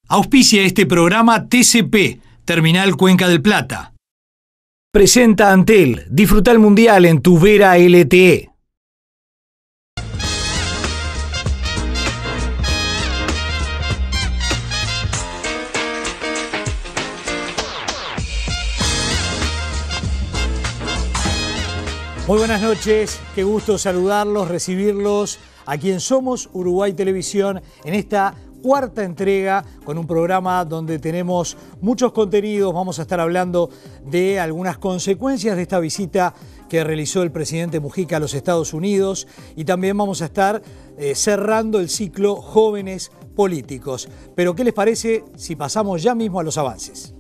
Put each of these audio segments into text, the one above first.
Auspicia este programa TCP, Terminal Cuenca del Plata. Presenta Antel, disfruta el mundial en tu Vera LTE. Muy buenas noches, qué gusto saludarlos, recibirlos aquí en Somos Uruguay Televisión en esta cuarta entrega con un programa donde tenemos muchos contenidos. Vamos a estar hablando de algunas consecuencias de esta visita que realizó el presidente Mujica a los Estados Unidos y también vamos a estar cerrando el ciclo Jóvenes Políticos. Pero ¿qué les parece si pasamos ya mismo a los avances?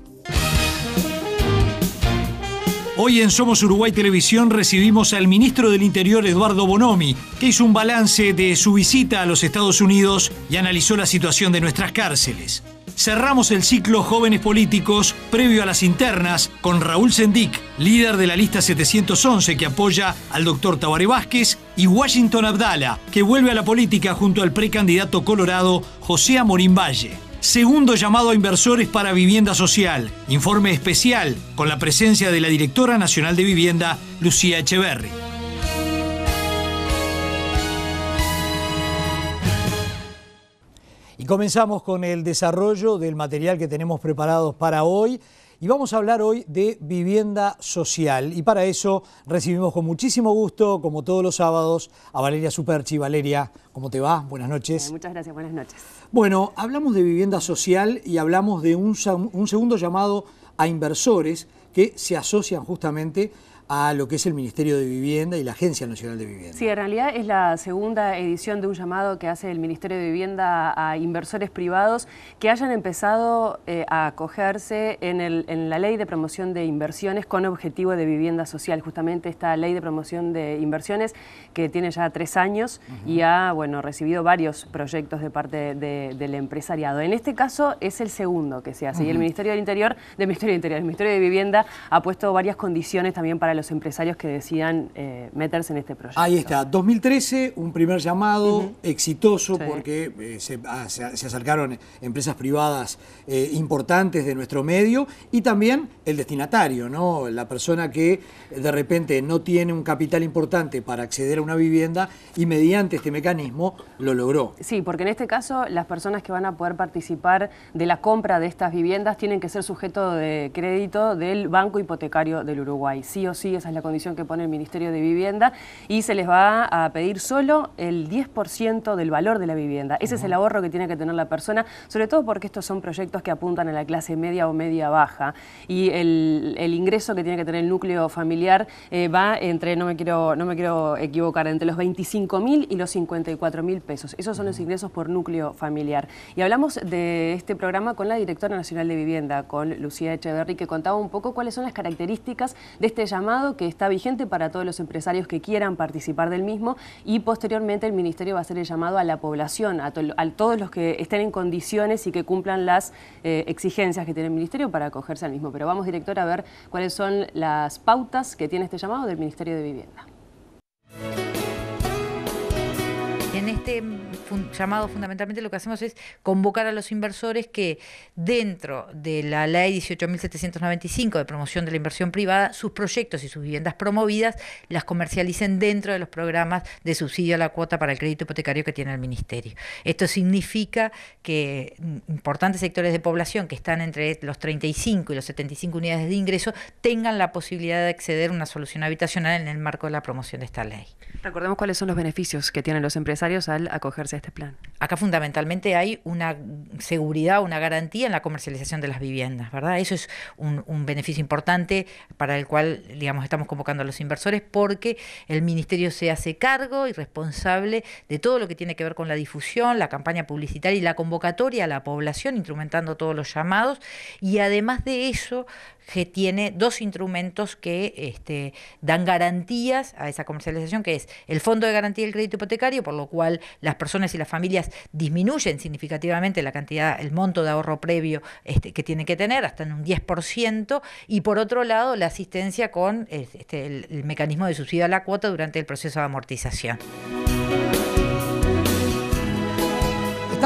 Hoy en Somos Uruguay Televisión recibimos al ministro del Interior, Eduardo Bonomi, que hizo un balance de su visita a los Estados Unidos y analizó la situación de nuestras cárceles. Cerramos el ciclo Jóvenes Políticos previo a las internas con Raúl Sendic, líder de la lista 711 que apoya al doctor Tabaré Vázquez, y Washington Abdala, que vuelve a la política junto al precandidato colorado José Amorín Valle. Segundo llamado a inversores para vivienda social. Informe especial con la presencia de la directora nacional de vivienda, Lucía Echeverri. Y comenzamos con el desarrollo del material que tenemos preparados para hoy. Y vamos a hablar hoy de vivienda social. Y para eso recibimos con muchísimo gusto, como todos los sábados, a Valeria Superchi. Valeria, ¿cómo te va? Buenas noches. Muchas gracias, buenas noches. Bueno, hablamos de vivienda social y hablamos de un segundo llamado a inversores que se asocian justamente a lo que es el Ministerio de Vivienda y la Agencia Nacional de Vivienda. Sí, en realidad es la segunda edición de un llamado que hace el Ministerio de Vivienda a inversores privados que hayan empezado a acogerse en la Ley de Promoción de Inversiones con objetivo de vivienda social. Justamente esta Ley de Promoción de Inversiones que tiene ya 3 años y ha recibido varios proyectos de parte del empresariado. En este caso es el segundo que se hace y el Ministerio del Interior, el Ministerio de Vivienda ha puesto varias condiciones también para los empresarios que decidan meterse en este proyecto. Ahí está, 2013, un primer llamado exitoso porque se acercaron empresas privadas importantes de nuestro medio y también el destinatario, ¿no? La persona que de repente no tiene un capital importante para acceder a una vivienda y mediante este mecanismo lo logró. Sí, porque en este caso las personas que van a poder participar de la compra de estas viviendas tienen que ser sujeto de crédito del Banco Hipotecario del Uruguay, sí o sí. Esa es la condición que pone el Ministerio de Vivienda y se les va a pedir solo el 10% del valor de la vivienda. Ese es el ahorro que tiene que tener la persona, sobre todo porque estos son proyectos que apuntan a la clase media o media baja y el ingreso que tiene que tener el núcleo familiar va entre, no me quiero equivocar, entre los 25.000 y los 54.000 pesos. Esos son los ingresos por núcleo familiar. Y hablamos de este programa con la directora nacional de Vivienda, con Lucía Echeverri, que contaba un poco cuáles son las características de este llamado que está vigente para todos los empresarios que quieran participar del mismo y posteriormente el Ministerio va a hacer el llamado a la población, a todos los que estén en condiciones y que cumplan las exigencias que tiene el Ministerio para acogerse al mismo. Pero vamos, directora, a ver cuáles son las pautas que tiene este llamado del Ministerio de Vivienda. En este llamado fundamentalmente lo que hacemos es convocar a los inversores que dentro de la ley 18.795 de promoción de la inversión privada, sus proyectos y sus viviendas promovidas las comercialicen dentro de los programas de subsidio a la cuota para el crédito hipotecario que tiene el Ministerio. Esto significa que importantes sectores de población que están entre los 35 y los 75 unidades de ingreso tengan la posibilidad de acceder a una solución habitacional en el marco de la promoción de esta ley. Recordemos cuáles son los beneficios que tienen los empresarios al acogerse a este plan. Acá fundamentalmente hay una seguridad, una garantía en la comercialización de las viviendas, ¿verdad? Eso es un beneficio importante para el cual, digamos, estamos convocando a los inversores porque el Ministerio se hace cargo y responsable de todo lo que tiene que ver con la difusión, la campaña publicitaria y la convocatoria a la población, instrumentando todos los llamados, y además de eso que tiene 2 instrumentos que dan garantías a esa comercialización, que es el Fondo de Garantía del Crédito Hipotecario, por lo cual las personas y las familias disminuyen significativamente la cantidad, el monto de ahorro previo que tienen que tener, hasta en un 10%, y por otro lado la asistencia con el mecanismo de subsidio a la cuota durante el proceso de amortización.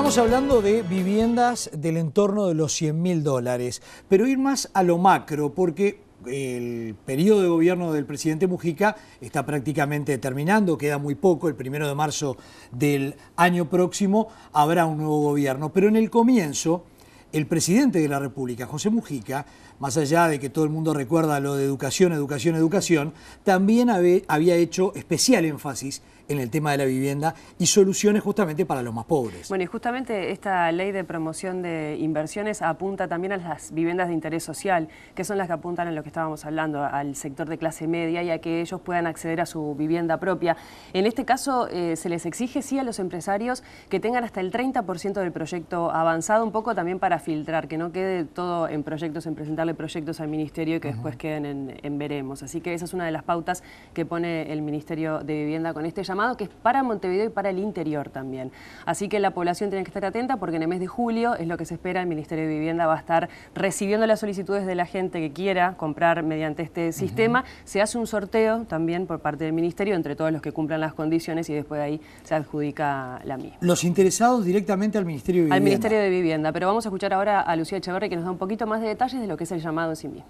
Estamos hablando de viviendas del entorno de los $100.000, pero ir más a lo macro, porque el periodo de gobierno del presidente Mujica está prácticamente terminando, queda muy poco, el 1 de marzo del año próximo habrá un nuevo gobierno, pero en el comienzo el presidente de la República, José Mujica, más allá de que todo el mundo recuerda lo de educación, educación, educación, también había hecho especial énfasis en el tema de la vivienda y soluciones justamente para los más pobres. Bueno, y justamente esta ley de promoción de inversiones apunta también a las viviendas de interés social, que son las que apuntan a lo que estábamos hablando, al sector de clase media y a que ellos puedan acceder a su vivienda propia. En este caso se les exige sí a los empresarios que tengan hasta el 30% del proyecto avanzado, un poco también para filtrar, que no quede todo en proyectos, en presentarle proyectos al Ministerio y que después queden en veremos. Así que esa es una de las pautas que pone el Ministerio de Vivienda con este llamado, que es para Montevideo y para el interior también. Así que la población tiene que estar atenta porque en el mes de julio es lo que se espera, el Ministerio de Vivienda va a estar recibiendo las solicitudes de la gente que quiera comprar mediante este sistema. Se hace un sorteo también por parte del Ministerio entre todos los que cumplan las condiciones y después de ahí se adjudica la misma. Los interesados directamente al Ministerio de Vivienda. Al Ministerio de Vivienda, pero vamos a escuchar ahora a Lucía Echeverri que nos da un poquito más de detalles de lo que es el llamado en sí mismo.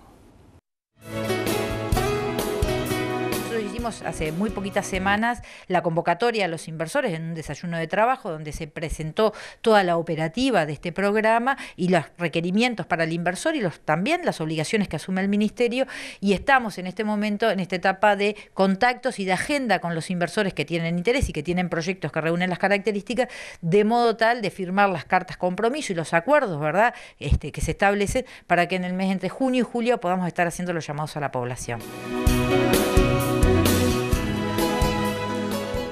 Hace muy poquitas semanas la convocatoria a los inversores en un desayuno de trabajo donde se presentó toda la operativa de este programa y los requerimientos para el inversor y también las obligaciones que asume el Ministerio, y estamos en este momento, en esta etapa de contactos y de agenda con los inversores que tienen interés y que tienen proyectos que reúnen las características, de modo tal de firmar las cartas compromiso y los acuerdos, ¿verdad?, que se establecen para que en el mes entre junio y julio podamos estar haciendo los llamados a la población.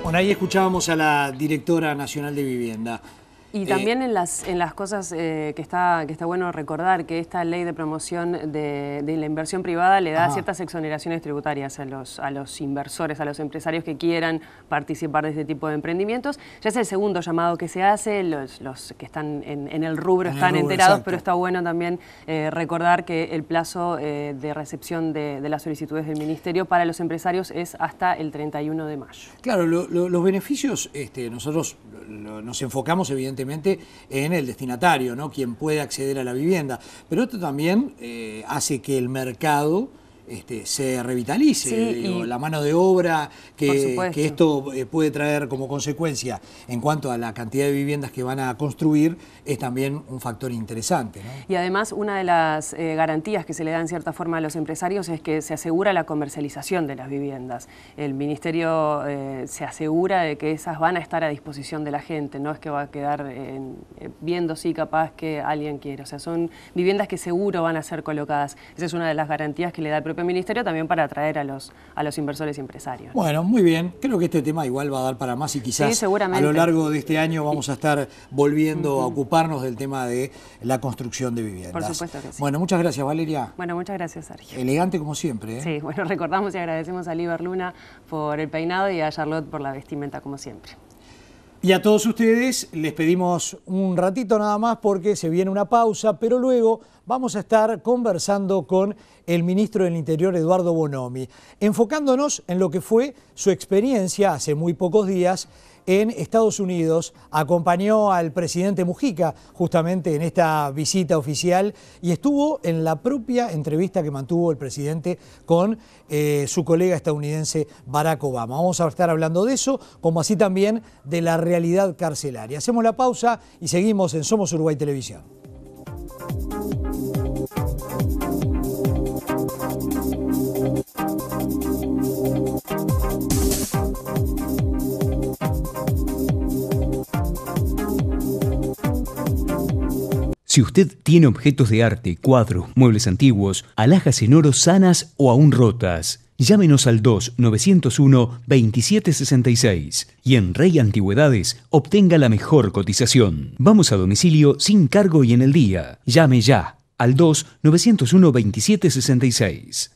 Bueno, ahí escuchábamos a la directora nacional de Vivienda. Y también en las cosas que está bueno recordar que esta ley de promoción de la inversión privada le da ciertas exoneraciones tributarias a los inversores, a los empresarios que quieran participar de este tipo de emprendimientos. Ya es el segundo llamado que se hace, los que están en el rubro están enterados, exacto. Pero está bueno también recordar que el plazo de recepción de las solicitudes del Ministerio para los empresarios es hasta el 31 de mayo. Claro, los beneficios, nosotros nos enfocamos evidentemente en el destinatario, ¿no?, quien puede acceder a la vivienda, pero esto también hace que el mercado se revitalice, sí, la mano de obra que esto puede traer como consecuencia en cuanto a la cantidad de viviendas que van a construir es también un factor interesante, ¿no? Y además una de las garantías que se le da en cierta forma a los empresarios es que se asegura la comercialización de las viviendas. El Ministerio se asegura de que esas van a estar a disposición de la gente, no es que va a quedar viendo si capaz que alguien quiere, o sea, son viviendas que seguro van a ser colocadas. Esa es una de las garantías que le da el propio Ministerio también para atraer a los inversores y empresarios. Bueno, muy bien. Creo que este tema igual va a dar para más y quizás sí, a lo largo de este año vamos a estar volviendo a ocuparnos del tema de la construcción de viviendas. Por supuesto que sí. Bueno, muchas gracias, Valeria. Bueno, muchas gracias, Sergio. Elegante como siempre, ¿eh? Sí, bueno, recordamos y agradecemos a Liber Luna por el peinado y a Charlotte por la vestimenta como siempre. Y a todos ustedes les pedimos un ratito nada más porque se viene una pausa, pero luego vamos a estar conversando con el ministro del Interior, Eduardo Bonomi, enfocándonos en lo que fue su experiencia hace muy pocos días en Estados Unidos. Acompañó al presidente Mujica justamente en esta visita oficial y estuvo en la propia entrevista que mantuvo el presidente con su colega estadounidense Barack Obama. Vamos a estar hablando de eso, como así también de la realidad carcelaria. Hacemos la pausa y seguimos en Somos Uruguay Televisión. Si usted tiene objetos de arte, cuadros, muebles antiguos, alhajas en oro sanas o aún rotas, llámenos al 2-901-2766 y en Rey Antigüedades obtenga la mejor cotización. Vamos a domicilio sin cargo y en el día. Llame ya al 2-901-2766.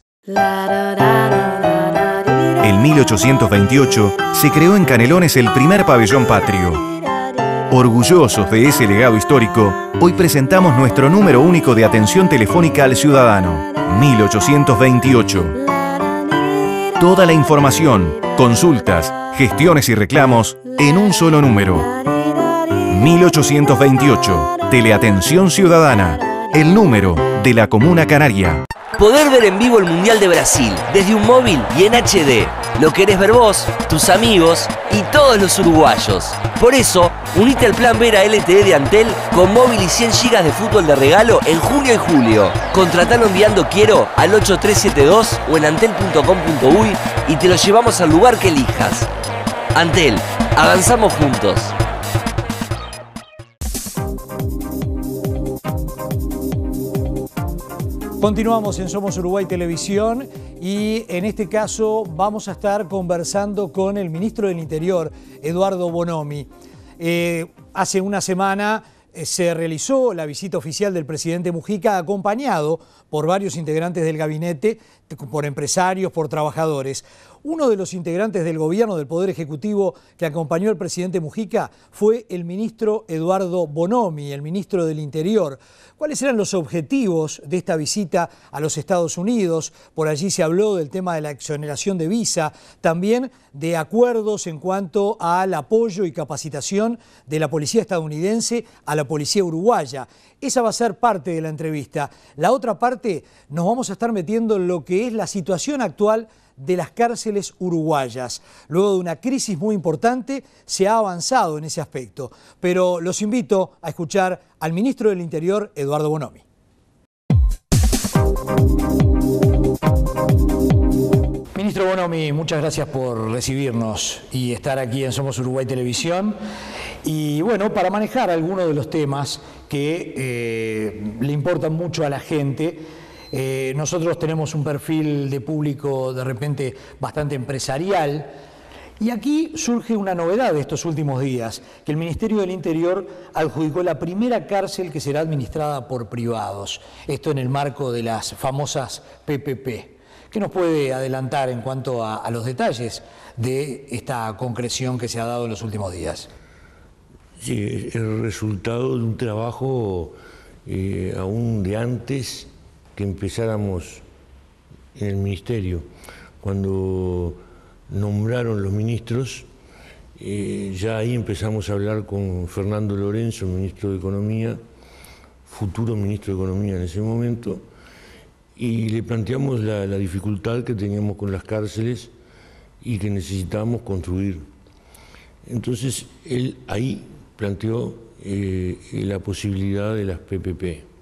En 1828 se creó en Canelones el primer pabellón patrio. Orgullosos de ese legado histórico, hoy presentamos nuestro número único de atención telefónica al ciudadano, 1828. Toda la información, consultas, gestiones y reclamos en un solo número. 1828. Teleatención Ciudadana. El número de la Comuna Canaria. Poder ver en vivo el Mundial de Brasil desde un móvil y en HD. Lo querés ver vos, tus amigos y todos los uruguayos. Por eso, unite al plan Vera LTE de Antel con móvil y 100 GB de fútbol de regalo en junio y julio. Contratalo enviando quiero al 8372 o en antel.com.uy y te lo llevamos al lugar que elijas. Antel, avanzamos juntos. Continuamos en Somos Uruguay Televisión y en este caso vamos a estar conversando con el ministro del Interior, Eduardo Bonomi. Hace una semana se realizó la visita oficial del presidente Mujica acompañado por varios integrantes del gabinete, por empresarios, por trabajadores. Uno de los integrantes del gobierno del Poder Ejecutivo que acompañó al presidente Mujica fue el ministro Eduardo Bonomi, el ministro del Interior. ¿Cuáles eran los objetivos de esta visita a los Estados Unidos? Por allí se habló del tema de la exoneración de visa, también de acuerdos en cuanto al apoyo y capacitación de la policía estadounidense a la policía uruguaya. Esa va a ser parte de la entrevista. La otra parte nos vamos a estar metiendo en lo que es la situación actual de las cárceles uruguayas. Luego de una crisis muy importante, se ha avanzado en ese aspecto. Pero los invito a escuchar al ministro del Interior, Eduardo Bonomi. Ministro Bonomi, muchas gracias por recibirnos y estar aquí en Somos Uruguay Televisión. Y bueno, para manejar algunos de los temas que le importan mucho a la gente. Nosotros tenemos un perfil de público de repente bastante empresarial y aquí surge una novedad de estos últimos días, que el Ministerio del Interior adjudicó la primera cárcel que será administrada por privados, esto en el marco de las famosas PPP. ¿Qué nos puede adelantar en cuanto a los detalles de esta concreción que se ha dado en los últimos días? Sí, el resultado de un trabajo aún de antes que empezáramos en el ministerio. Cuando nombraron los ministros, ya ahí empezamos a hablar con Fernando Lorenzo, ministro de Economía, futuro ministro de Economía en ese momento, y le planteamos la dificultad que teníamos con las cárceles y que necesitábamos construir. Entonces él ahí planteó la posibilidad de las PPP.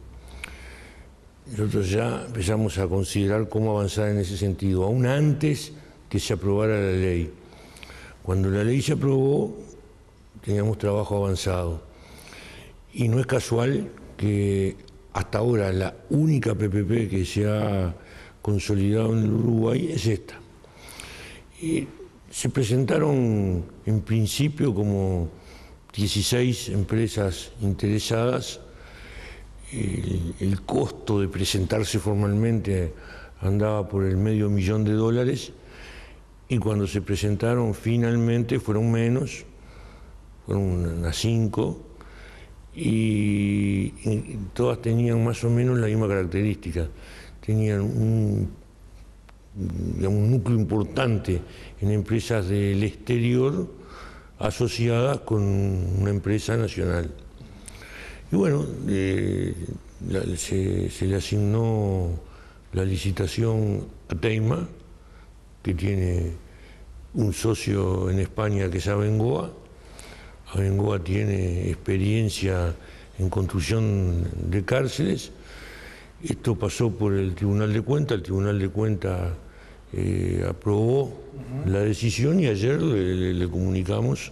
Nosotros ya empezamos a considerar cómo avanzar en ese sentido, aún antes que se aprobara la ley. Cuando la ley se aprobó, teníamos trabajo avanzado. Y no es casual que hasta ahora la única PPP que se ha consolidado en el Uruguay es esta. Y se presentaron en principio como 16 empresas interesadas. El costo de presentarse formalmente andaba por el $500,000 y cuando se presentaron finalmente fueron menos, fueron unas 5 y todas tenían más o menos la misma característica. Tenían un núcleo importante en empresas del exterior asociadas con una empresa nacional. Y bueno, se le asignó la licitación a Teima, que tiene un socio en España que es Abengoa. Abengoa tiene experiencia en construcción de cárceles. Esto pasó por el Tribunal de Cuentas, el Tribunal de Cuentas aprobó la decisión y ayer le comunicamos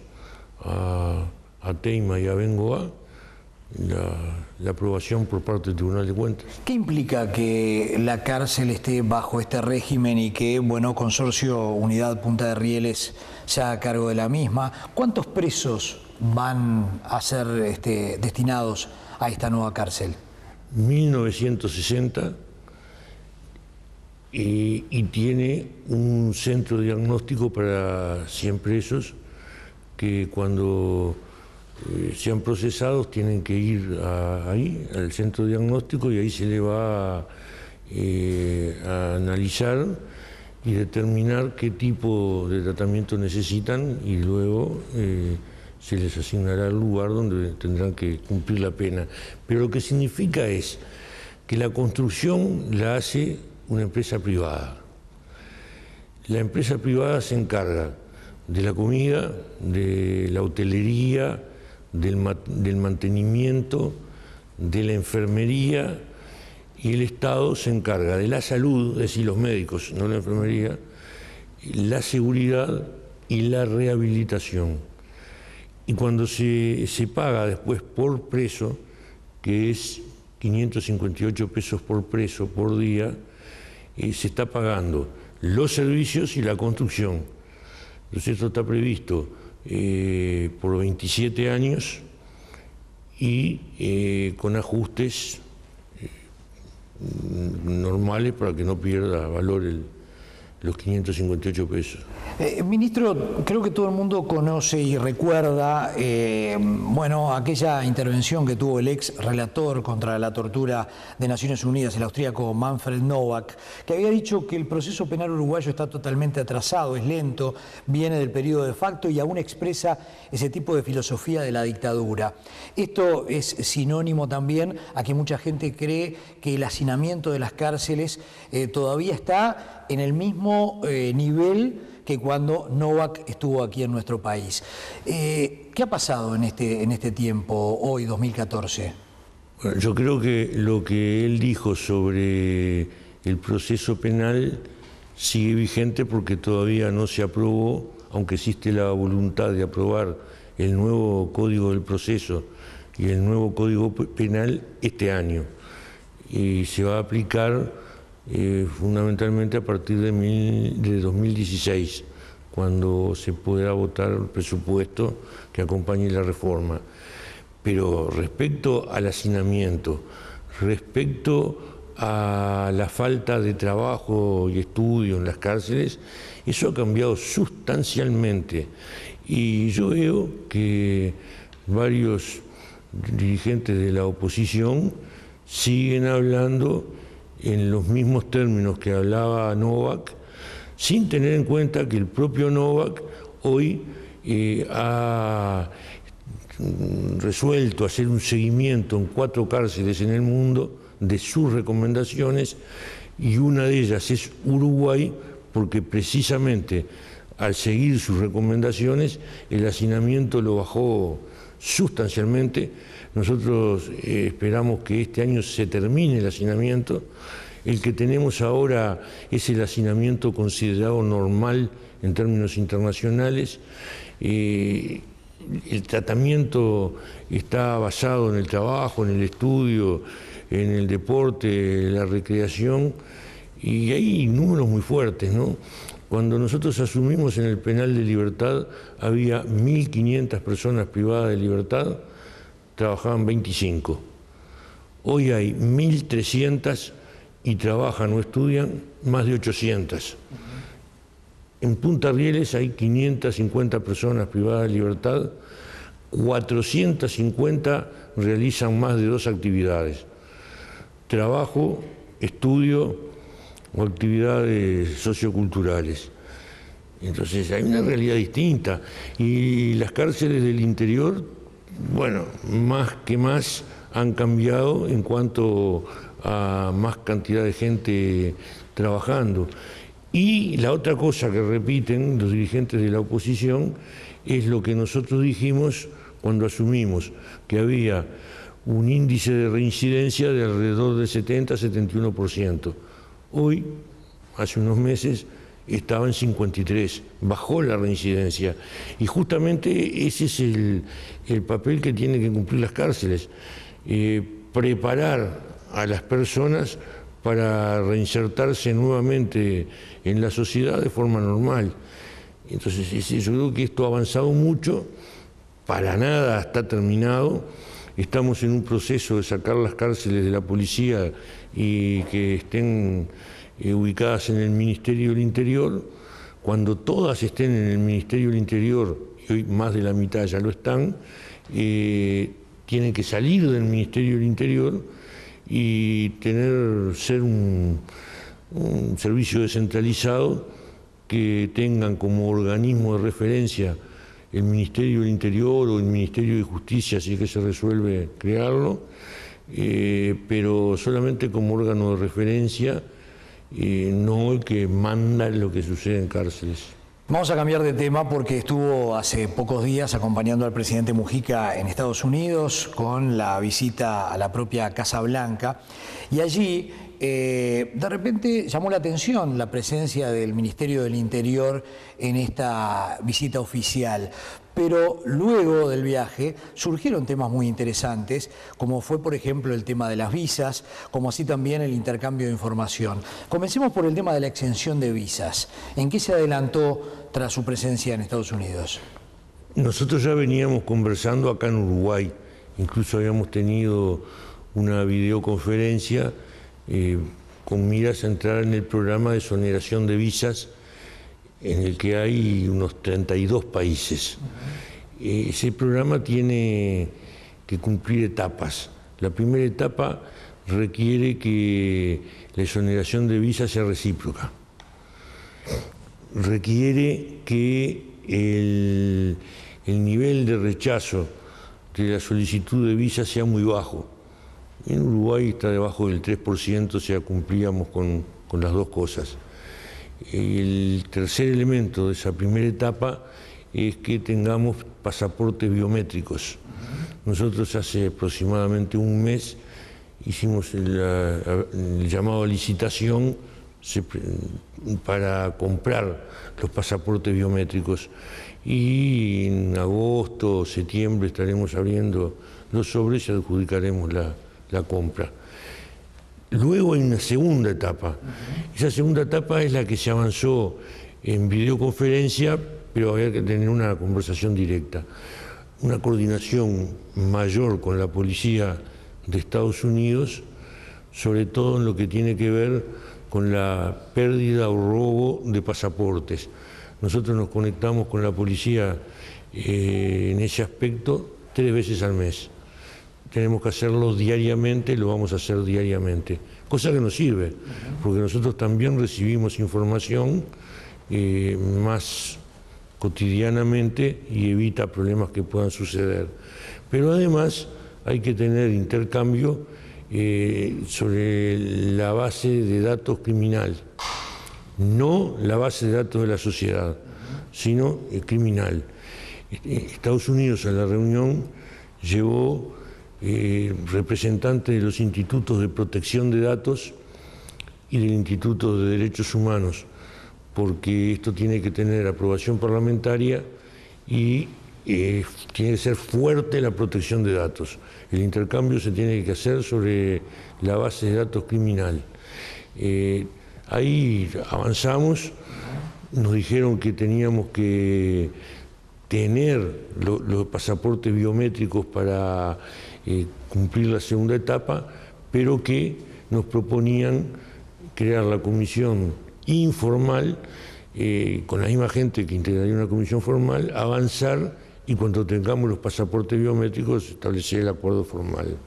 a Teima y a Abengoa la aprobación por parte del Tribunal de Cuentas. ¿Qué implica que la cárcel esté bajo este régimen y que, bueno, Consorcio Unidad Punta de Rieles se haga cargo de la misma? ¿Cuántos presos van a ser destinados a esta nueva cárcel? 1960 y tiene un centro diagnóstico para 100 presos que cuando sean procesados tienen que ir ahí, al centro diagnóstico, y ahí se le va a analizar y determinar qué tipo de tratamiento necesitan y luego se les asignará el lugar donde tendrán que cumplir la pena. Pero lo que significa es que la construcción la hace una empresa privada. La empresa privada se encarga de la comida, de la hotelería, del mantenimiento, de la enfermería, y el Estado se encarga de la salud, es decir, los médicos, no la enfermería, la seguridad y la rehabilitación. Y cuando se paga después por preso, que es 558 pesos por preso por día, se está pagando los servicios y la construcción. Entonces esto está previsto por 27 años y con ajustes normales para que no pierda valor los 558 pesos. Ministro, creo que todo el mundo conoce y recuerda bueno, aquella intervención que tuvo el ex relator contra la tortura de Naciones Unidas, el austríaco Manfred Novak, que había dicho que el proceso penal uruguayo está totalmente atrasado, es lento, viene del periodo de facto y aún expresa ese tipo de filosofía de la dictadura. Esto es sinónimo también a que mucha gente cree que el hacinamiento de las cárceles todavía está en el mismo nivel que cuando Novak estuvo aquí en nuestro país. ¿Qué ha pasado en este tiempo, hoy, 2014? Bueno, yo creo que lo que él dijo sobre el proceso penal sigue vigente porque todavía no se aprobó, aunque existe la voluntad de aprobar el nuevo Código del Proceso y el nuevo Código Penal este año. Y se va a aplicar fundamentalmente a partir de 2016, cuando se podrá votar el presupuesto que acompañe la reforma. Pero respecto al hacinamiento, respecto a la falta de trabajo y estudio en las cárceles, eso ha cambiado sustancialmente. Y yo veo que varios dirigentes de la oposición siguen hablando en los mismos términos que hablaba Novak, sin tener en cuenta que el propio Novak hoy ha resuelto hacer un seguimiento en 4 cárceles en el mundo de sus recomendaciones, y una de ellas es Uruguay, porque precisamente al seguir sus recomendaciones el hacinamiento lo bajó sustancialmente. Nosotros esperamos que este año se termine el hacinamiento. El que tenemos ahora es el hacinamiento considerado normal en términos internacionales. El tratamiento está basado en el trabajo, en el estudio, en el deporte, la recreación, y hay números muy fuertes, ¿no? Cuando nosotros asumimos en el penal de Libertad había 1.500 personas privadas de libertad, trabajaban 25. Hoy hay 1.300 y trabajan o estudian más de 800. En Punta Rieles hay 550 personas privadas de libertad, 450 realizan más de 2 actividades: trabajo, estudio o actividades socioculturales. Entonces hay una realidad distinta, y las cárceles del interior, bueno, más que más han cambiado en cuanto a más cantidad de gente trabajando. Y la otra cosa que repiten los dirigentes de la oposición es lo que nosotros dijimos cuando asumimos, que había un índice de reincidencia de alrededor del 70-71%. Hoy, hace unos meses, estaba en 53, bajó la reincidencia. Y justamente ese es el papel que tienen que cumplir las cárceles, preparar a las personas para reinsertarse nuevamente en la sociedad de forma normal. Entonces yo creo que esto ha avanzado mucho, para nada está terminado. Estamos en un proceso de sacar las cárceles de la policía y que estén ubicadas en el Ministerio del Interior. Cuando todas estén en el Ministerio del Interior, y hoy más de la mitad ya lo están, tienen que salir del Ministerio del Interior y ser un servicio descentralizado que tengan como organismo de referencia el Ministerio del Interior o el Ministerio de Justicia, si es que se resuelve crearlo, pero solamente como órgano de referencia, no el que manda lo que sucede en cárceles. Vamos a cambiar de tema porque estuvo hace pocos días acompañando al presidente Mujica en Estados Unidos con la visita a la propia Casa Blanca, y allí de repente llamó la atención la presencia del Ministerio del Interior en esta visita oficial. Pero luego del viaje surgieron temas muy interesantes, como fue, por ejemplo, el tema de las visas, como así también el intercambio de información. Comencemos por el tema de la exención de visas. ¿En qué se adelantó tras su presencia en Estados Unidos? Nosotros ya veníamos conversando acá en Uruguay, incluso habíamos tenido una videoconferencia con miras a entrar en el programa de exoneración de visas, en el que hay unos 32 países. Ese programa tiene que cumplir etapas. La primera etapa requiere que la exoneración de visas sea recíproca. Requiere que el nivel de rechazo de la solicitud de visa sea muy bajo. En Uruguay está debajo del 3%, o sea, cumplíamos con las dos cosas. El tercer elemento de esa primera etapa es que tengamos pasaportes biométricos. Nosotros hace aproximadamente un mes hicimos el llamado a licitación para comprar los pasaportes biométricos, y en agosto o septiembre estaremos abriendo los sobres y adjudicaremos la compra. Luego hay una segunda etapa. Esa segunda etapa es la que se avanzó en videoconferencia, pero había que tener una conversación directa, una coordinación mayor con la policía de Estados Unidos, sobre todo en lo que tiene que ver con la pérdida o robo de pasaportes. Nosotros nos conectamos con la policía en ese aspecto 3 veces al mes. Tenemos que hacerlo diariamente, lo vamos a hacer diariamente, cosa que nos sirve, porque nosotros también recibimos información más cotidianamente y evita problemas que puedan suceder. Pero además hay que tener intercambio sobre la base de datos criminal, no la base de datos de la sociedad, sino criminal. Estados Unidos a la reunión llevó representantes de los institutos de protección de datos y del Instituto de Derechos Humanos, porque esto tiene que tener aprobación parlamentaria y tiene que ser fuerte la protección de datos. El intercambio se tiene que hacer sobre la base de datos criminal. Ahí avanzamos, nos dijeron que teníamos que tener los pasaportes biométricos para cumplir la segunda etapa, pero que nos proponían crear la comisión informal con la misma gente que integraría una comisión formal, avanzar y cuando tengamos los pasaportes biométricos establecer el acuerdo formal.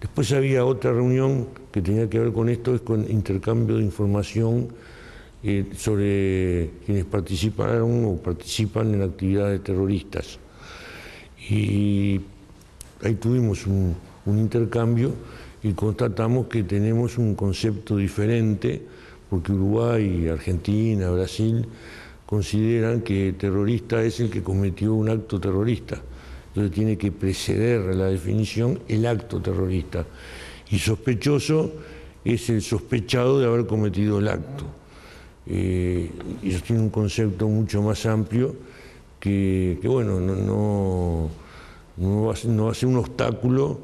Después había otra reunión que tenía que ver con esto, es con intercambio de información sobre quienes participaron o participan en actividades terroristas. Y ahí tuvimos un intercambio y constatamos que tenemos un concepto diferente, porque Uruguay, Argentina, Brasil consideran que terrorista es el que cometió un acto terrorista. Entonces tiene que preceder a la definición el acto terrorista. Y sospechoso es el sospechado de haber cometido el acto. Ellos tienen un concepto mucho más amplio que bueno, no va a ser un obstáculo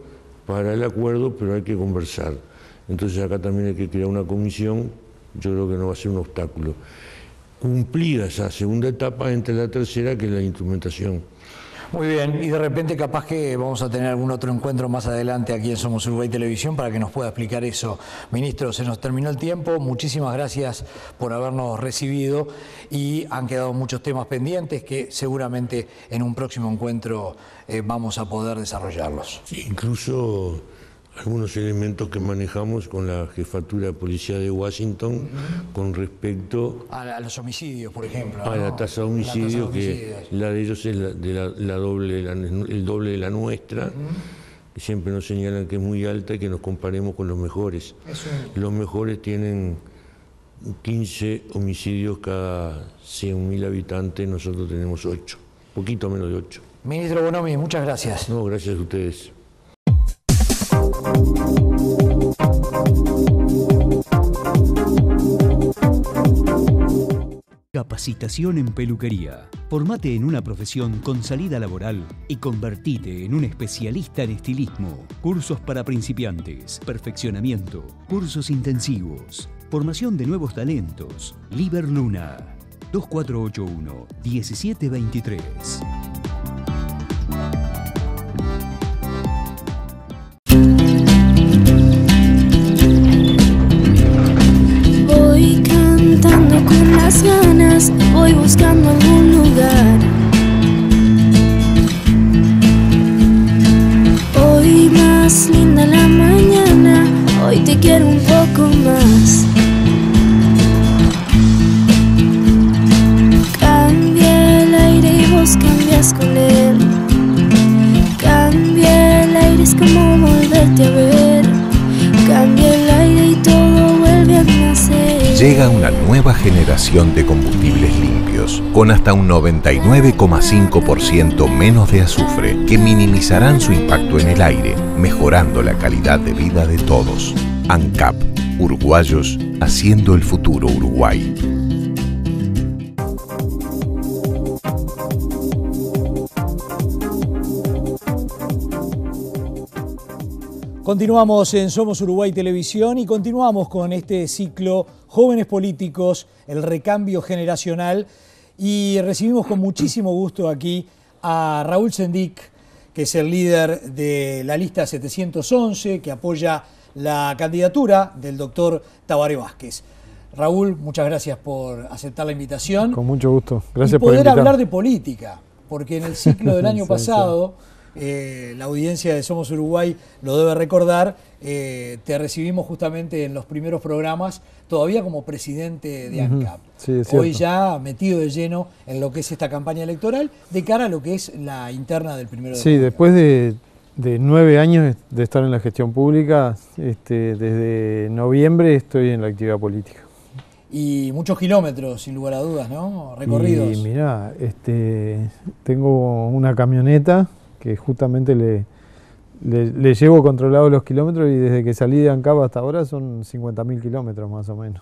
para el acuerdo, pero hay que conversar. Entonces acá también hay que crear una comisión, yo creo que no va a ser un obstáculo. Cumplida esa segunda etapa, entre la tercera, que es la instrumentación. Muy bien, y de repente capaz que vamos a tener algún otro encuentro más adelante aquí en Somos Uruguay Televisión para que nos pueda explicar eso. Ministro, se nos terminó el tiempo, muchísimas gracias por habernos recibido y han quedado muchos temas pendientes que seguramente en un próximo encuentro vamos a poder desarrollarlos. Sí, incluso algunos elementos que manejamos con la Jefatura de Policía de Washington con respecto a los homicidios, por ejemplo. A la tasa de homicidios, que la de ellos es el doble de la nuestra. Que siempre nos señalan que es muy alta y que nos comparemos con los mejores. Los mejores tienen 15 homicidios cada 100.000 habitantes, nosotros tenemos 8, poquito menos de 8. Ministro Bonomi, muchas gracias. No, gracias a ustedes. Capacitación en peluquería. Formate en una profesión con salida laboral y convertite en un especialista en estilismo. Cursos para principiantes, perfeccionamiento, cursos intensivos, formación de nuevos talentos. Liber Luna, 2481-1723. Voy cantando con las ganas, voy buscando algún lugar. Hoy más linda la mañana, hoy te quiero un poco más. Cambia el aire y vos cambias con él. Cambia el aire, es como volverte a ver. Cambia el aire y todo vuelve a nacer. Llega una nueva generación de combustibles limpios, con hasta un 99,5% menos de azufre, que minimizarán su impacto en el aire, mejorando la calidad de vida de todos. ANCAP, uruguayos haciendo el futuro Uruguay. Continuamos en Somos Uruguay Televisión y continuamos con este ciclo Jóvenes Políticos, el recambio generacional, y recibimos con muchísimo gusto aquí a Raúl Sendik, que es el líder de la lista 711, que apoya la candidatura del doctor Tabaré Vázquez. Raúl, muchas gracias por aceptar la invitación. Con mucho gusto, gracias por invitarme. poder hablar de política, porque en el ciclo del año pasado... la audiencia de Somos Uruguay lo debe recordar, te recibimos justamente en los primeros programas todavía como presidente de ANCAP. Sí, hoy ya metido de lleno en lo que es esta campaña electoral de cara a lo que es la interna del 1 de Sí, julio. después de 9 años de estar en la gestión pública, desde noviembre estoy en la actividad política. Y muchos kilómetros, sin lugar a dudas, ¿no? Recorridos. Y mirá, tengo una camioneta que justamente le llevo controlado los kilómetros, y desde que salí de ANCAP hasta ahora son 50.000 kilómetros más o menos.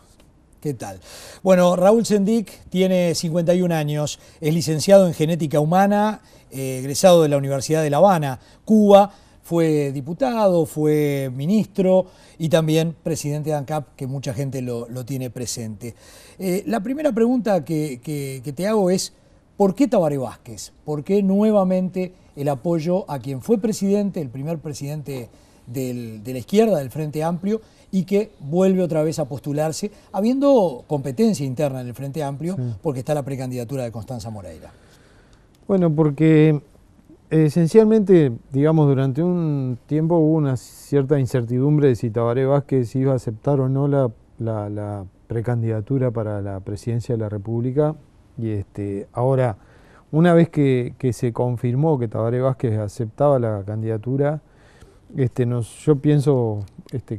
¿Qué tal? Bueno, Raúl Sendik tiene 51 años, es licenciado en genética humana, egresado de la Universidad de La Habana, Cuba, fue diputado, fue ministro y también presidente de ANCAP, que mucha gente lo tiene presente. La primera pregunta que te hago es, ¿por qué Tabaré Vázquez? ¿Por qué nuevamente el apoyo a quien fue presidente, el primer presidente de la izquierda, del Frente Amplio, y que vuelve otra vez a postularse, habiendo competencia interna en el Frente Amplio, sí, porque está la precandidatura de Constanza Moreira? Bueno, porque esencialmente, digamos, durante un tiempo hubo una cierta incertidumbre de si Tabaré Vázquez iba a aceptar o no la precandidatura para la presidencia de la República. Y ahora, una vez que se confirmó que Tabaré Vázquez aceptaba la candidatura, yo pienso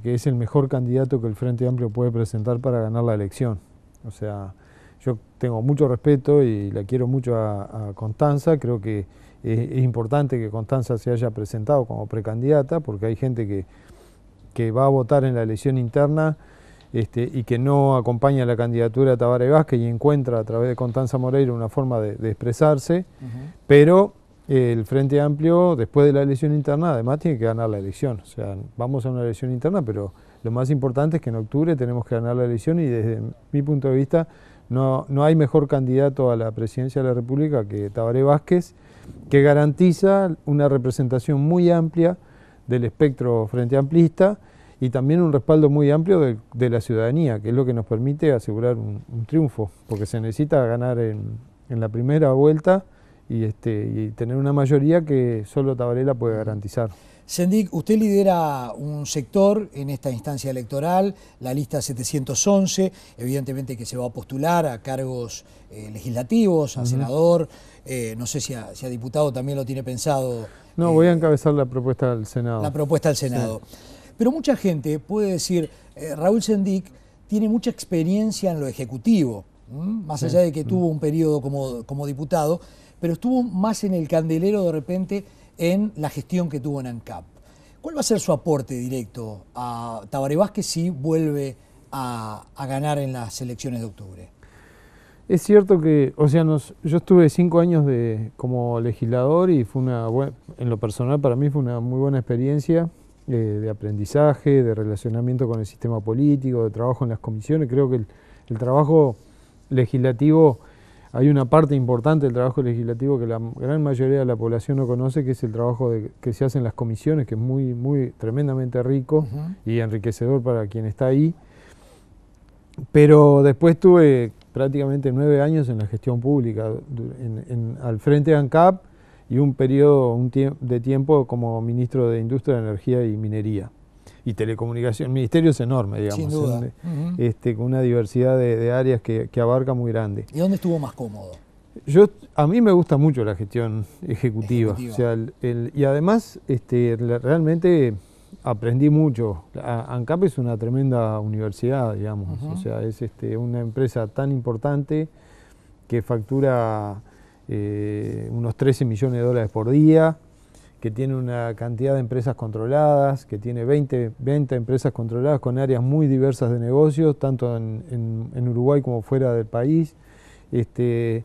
que es el mejor candidato que el Frente Amplio puede presentar para ganar la elección. O sea, yo tengo mucho respeto y la quiero mucho a Constanza. Creo que es importante que Constanza se haya presentado como precandidata, porque hay gente que va a votar en la elección interna y que no acompaña la candidatura de Tabaré Vázquez y encuentra a través de Constanza Moreira una forma de expresarse, pero el Frente Amplio, después de la elección interna, además tiene que ganar la elección. O sea, vamos a una elección interna, pero lo más importante es que en octubre tenemos que ganar la elección, y desde mi punto de vista no hay mejor candidato a la presidencia de la República que Tabaré Vázquez, que garantiza una representación muy amplia del espectro frente amplista y también un respaldo muy amplio de la ciudadanía, que es lo que nos permite asegurar un triunfo, porque se necesita ganar en la primera vuelta y tener una mayoría que solo Tabaré la puede garantizar. Sendik, usted lidera un sector en esta instancia electoral, la lista 711, evidentemente que se va a postular a cargos legislativos, a senador, no sé si a diputado también lo tiene pensado. No, voy a encabezar la propuesta del Senado. La propuesta del Senado. Sí. Pero mucha gente puede decir, Raúl Sendik tiene mucha experiencia en lo ejecutivo, más allá de que tuvo un periodo como diputado, pero estuvo más en el candelero de repente en la gestión que tuvo en ANCAP. ¿Cuál va a ser su aporte directo a Tabaré Vázquez si vuelve a ganar en las elecciones de octubre? Es cierto que, o sea, yo estuve 5 años como legislador y fue en lo personal para mí fue una muy buena experiencia de aprendizaje, de relacionamiento con el sistema político, de trabajo en las comisiones. Creo que el trabajo legislativo, hay una parte importante del trabajo legislativo que la gran mayoría de la población no conoce, que es el trabajo que se hace en las comisiones, que es muy tremendamente rico y enriquecedor para quien está ahí. Pero después tuve prácticamente 9 años en la gestión pública, al frente de ANCAP y un periodo de tiempo como ministro de Industria, Energía y Minería y Telecomunicación. El ministerio es enorme, digamos, sin duda. Con una diversidad de áreas que abarca muy grande. ¿Y dónde estuvo más cómodo? A mí me gusta mucho la gestión ejecutiva. O sea, y además realmente aprendí mucho. ANCAP es una tremenda universidad, digamos. O sea, es una empresa tan importante que factura unos 13 millones de dólares por día, que tiene una cantidad de empresas controladas, que tiene 20 empresas controladas con áreas muy diversas de negocios, tanto en Uruguay como fuera del país, que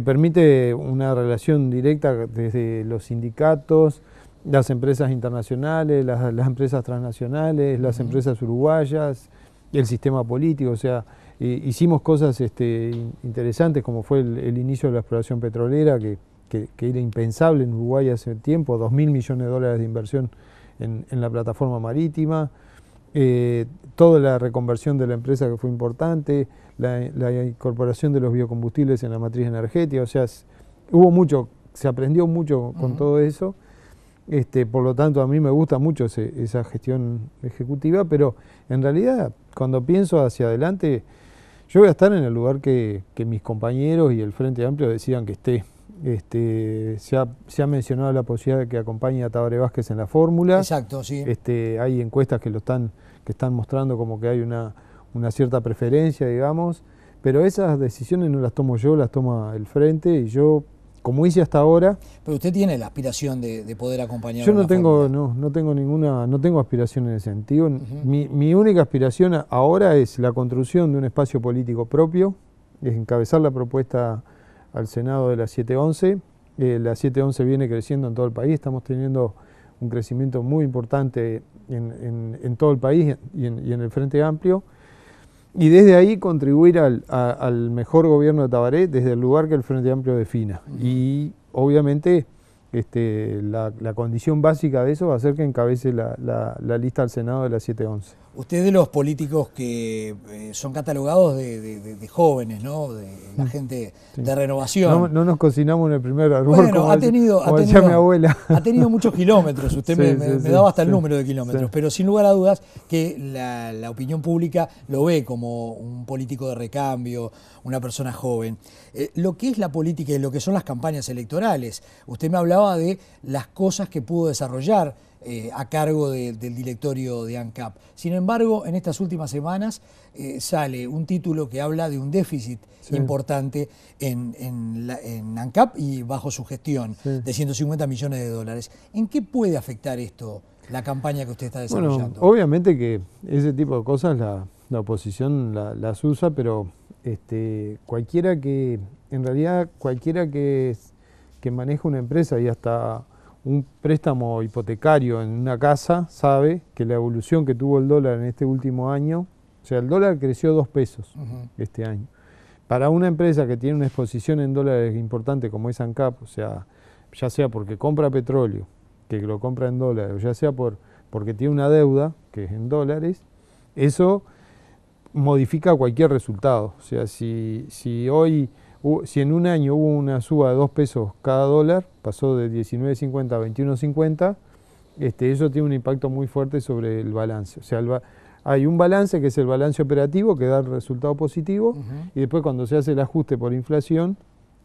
permite una relación directa desde los sindicatos, las empresas internacionales, las empresas transnacionales, las empresas uruguayas, el sistema político. O sea, hicimos cosas interesantes, como fue el inicio de la exploración petrolera, que era impensable en Uruguay hace tiempo, 2.000 millones de dólares de inversión en la plataforma marítima, toda la reconversión de la empresa que fue importante, la incorporación de los biocombustibles en la matriz energética. O sea, se aprendió mucho con todo eso. Por lo tanto, a mí me gusta mucho esa gestión ejecutiva, pero en realidad, cuando pienso hacia adelante, yo voy a estar en el lugar que mis compañeros y el Frente Amplio decidan que esté. Se ha mencionado la posibilidad de que acompañe a Tabaré Vázquez en la fórmula. Exacto, sí. Hay encuestas que están mostrando como que hay una cierta preferencia, digamos, pero esas decisiones no las tomo yo, las toma el Frente, y yo, como hice hasta ahora. Pero usted tiene la aspiración de poder acompañar. Yo no tengo aspiración en ese sentido. Mi única aspiración ahora es la construcción de un espacio político propio, es encabezar la propuesta al Senado de la 711. La 711 viene creciendo en todo el país, estamos teniendo un crecimiento muy importante en todo el país y en el Frente Amplio. Y desde ahí contribuir al mejor gobierno de Tabaré desde el lugar que el Frente Amplio defina. Y obviamente la condición básica de eso va a ser que encabece la lista al Senado de la 711. Usted de los políticos que son catalogados de jóvenes, ¿no? De la gente de renovación. No nos cocinamos en el primer árbol, bueno, como decía mi abuela. Ha tenido muchos kilómetros, usted me daba hasta el número de kilómetros, pero sin lugar a dudas que la opinión pública lo ve como un político de recambio, una persona joven. Lo que es la política y lo que son las campañas electorales, usted me hablaba de las cosas que pudo desarrollar a cargo del directorio de ANCAP. Sin embargo, en estas últimas semanas sale un título que habla de un déficit importante en ANCAP y bajo su gestión de 150 millones de dólares. ¿En qué puede afectar esto la campaña que usted está desarrollando? Bueno, obviamente que ese tipo de cosas la oposición las usa, pero cualquiera que maneja una empresa y hasta un préstamo hipotecario en una casa sabe que la evolución que tuvo el dólar en este último año, o sea, el dólar creció 2 pesos este año. Para una empresa que tiene una exposición en dólares importante como es ANCAP, o sea, ya sea porque compra petróleo, que lo compra en dólares, o ya sea porque tiene una deuda, que es en dólares, eso modifica cualquier resultado. O sea, si en un año hubo una suba de 2 pesos cada dólar, pasó de 19.50 a 21.50, eso tiene un impacto muy fuerte sobre el balance. O sea, hay un balance que es el balance operativo que da el resultado positivo, y después cuando se hace el ajuste por inflación,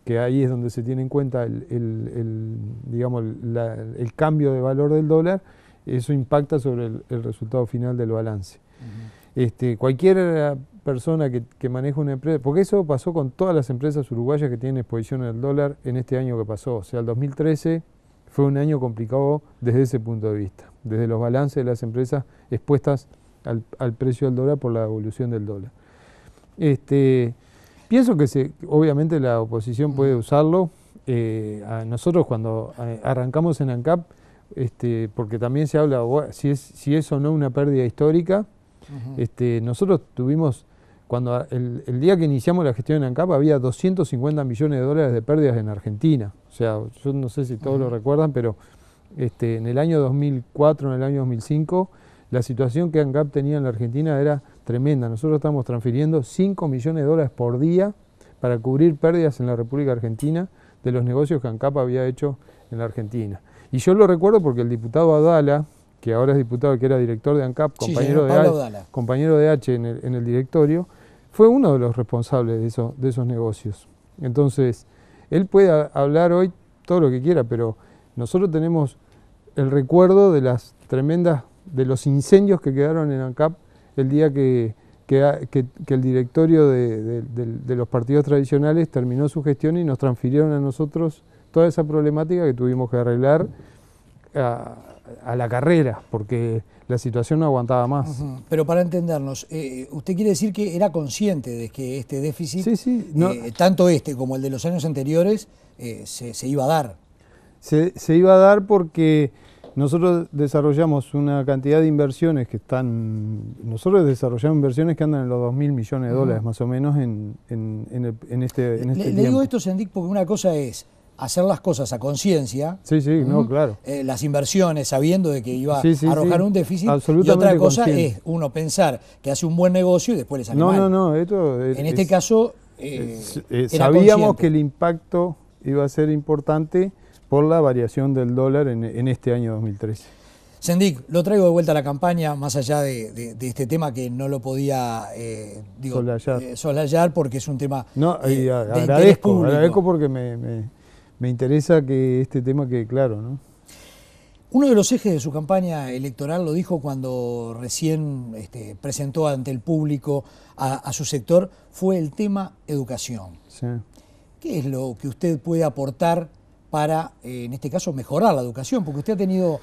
que ahí es donde se tiene en cuenta digamos, el cambio de valor del dólar, eso impacta sobre el resultado final del balance. Cualquier persona que maneja una empresa, porque eso pasó con todas las empresas uruguayas que tienen exposición al dólar en este año que pasó, o sea, el 2013 fue un año complicado desde ese punto de vista, desde los balances de las empresas expuestas al precio del dólar por la evolución del dólar. Pienso que obviamente la oposición puede usarlo. Nosotros cuando arrancamos en ANCAP, porque también se habla si es o no una pérdida histórica, nosotros tuvimos, cuando el día que iniciamos la gestión en ANCAP había 250 millones de dólares de pérdidas en Argentina. O sea, yo no sé si todos lo recuerdan, pero en el año 2004, en el año 2005, la situación que ANCAP tenía en la Argentina era tremenda. Nosotros estamos transfiriendo 5 millones de dólares por día para cubrir pérdidas en la República Argentina de los negocios que ANCAP había hecho en la Argentina. Y yo lo recuerdo porque el diputado Adala, que ahora es diputado, que era director de ANCAP, compañero de H en el directorio, fue uno de los responsables de esos negocios. Entonces, él puede hablar hoy todo lo que quiera, pero nosotros tenemos el recuerdo de de los incendios que quedaron en ANCAP el día que el directorio de los partidos tradicionales terminó su gestión y nos transfirieron a nosotros toda esa problemática que tuvimos que arreglar a la carrera, porque la situación no aguantaba más. Pero para entendernos, usted quiere decir que era consciente de que este déficit, tanto como el de los años anteriores, se iba a dar. Se iba a dar porque nosotros desarrollamos una cantidad de inversiones nosotros desarrollamos inversiones que andan en los 2.000 millones de dólares más o menos en este tiempo. Le digo esto, Sendik, porque una cosa es hacer las cosas a conciencia, no, claro. Las inversiones sabiendo de que iba a arrojar un déficit, y otra cosa es uno pensar que hace un buen negocio y después le sale mal. No, en este caso sabíamos que el impacto iba a ser importante por la variación del dólar en este año 2013. Sendik, lo traigo de vuelta a la campaña, más allá de este tema que no lo podía soslayar porque es un tema de interés público. Agradezco porque me interesa que este tema quede claro, ¿no? Uno de los ejes de su campaña electoral lo dijo cuando recién presentó ante el público a su sector, fue el tema educación. Sí. ¿Qué es lo que usted puede aportar para, en este caso, mejorar la educación? Porque usted ha tenido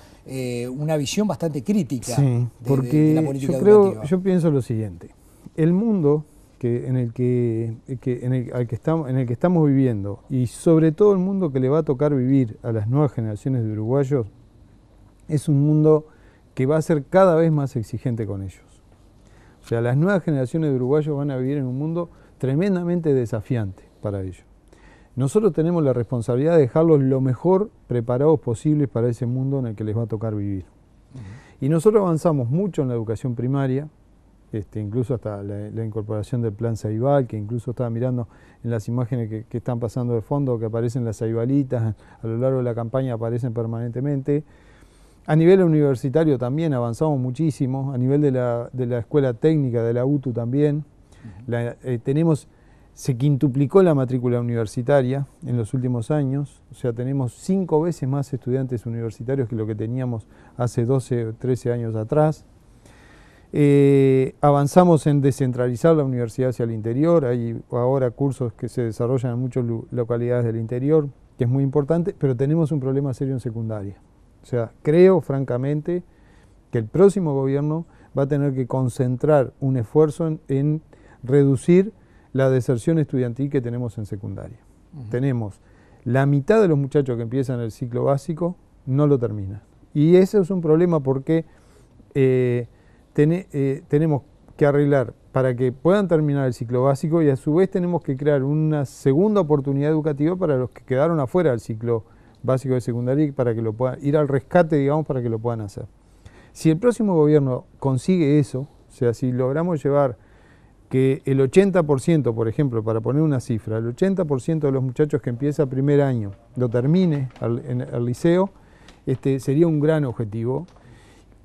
una visión bastante crítica de la política educativa. Yo pienso lo siguiente: el mundo en el que estamos viviendo, y sobre todo el mundo que le va a tocar vivir a las nuevas generaciones de uruguayos, es un mundo que va a ser cada vez más exigente con ellos. O sea, las nuevas generaciones de uruguayos van a vivir en un mundo tremendamente desafiante para ellos. Nosotros tenemos la responsabilidad de dejarlos lo mejor preparados posibles para ese mundo en el que les va a tocar vivir. Y nosotros avanzamos mucho en la educación primaria, incluso hasta la incorporación del plan Ceibal, que incluso estaba mirando en las imágenes que están pasando de fondo, que aparecen las ceibalitas, a lo largo de la campaña aparecen permanentemente. A nivel universitario también avanzamos muchísimo, a nivel de la escuela técnica, de la UTU también. Se quintuplicó la matrícula universitaria en los últimos años, o sea, tenemos 5 veces más estudiantes universitarios que lo que teníamos hace 12 o 13 años atrás. Avanzamos en descentralizar la universidad hacia el interior, hay ahora cursos que se desarrollan en muchas localidades del interior, que es muy importante, pero tenemos un problema serio en secundaria. O sea, creo francamente que el próximo gobierno va a tener que concentrar un esfuerzo en reducir la deserción estudiantil que tenemos en secundaria. Tenemos la mitad de los muchachos que empiezan el ciclo básico no lo terminan. Y ese es un problema porque tenemos que arreglar para que puedan terminar el ciclo básico, y a su vez tenemos que crear una segunda oportunidad educativa para los que quedaron afuera del ciclo básico de secundaria, para que lo puedan ir al rescate, digamos, para que lo puedan hacer. Si el próximo gobierno consigue eso, o sea, si logramos llevar que el 80%, por ejemplo, para poner una cifra, el 80% de los muchachos que empieza primer año lo termine al liceo, sería un gran objetivo.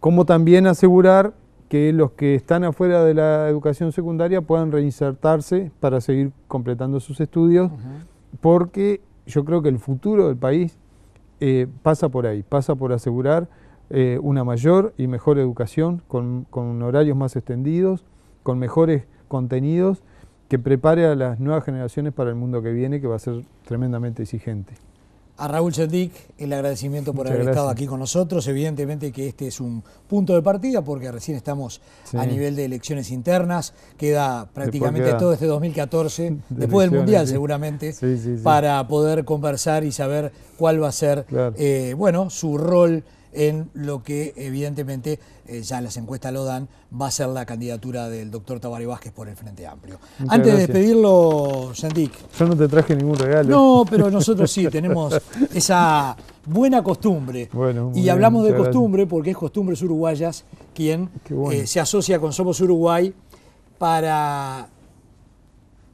Como también asegurar que los que están afuera de la educación secundaria puedan reinsertarse para seguir completando sus estudios, porque yo creo que el futuro del país pasa por ahí, pasa por asegurar una mayor y mejor educación con horarios más extendidos, con mejores contenidos, que prepare a las nuevas generaciones para el mundo que viene, que va a ser tremendamente exigente. A Raúl Sendik, el agradecimiento por haber estado aquí con nosotros. Evidentemente que este es un punto de partida porque recién estamos a nivel de elecciones internas. Queda prácticamente todo este 2014, después del Mundial seguramente, para poder conversar y saber cuál va a ser bueno, su rol en lo que evidentemente, ya las encuestas lo dan, va a ser la candidatura del doctor Tabaré Vázquez por el Frente Amplio. Antes de despedirlo, Sendik. Yo no te traje ningún regalo. No, pero nosotros sí tenemos esa buena costumbre. Bueno, y hablamos de costumbre porque es Costumbres Uruguayas quien se asocia con Somos Uruguay para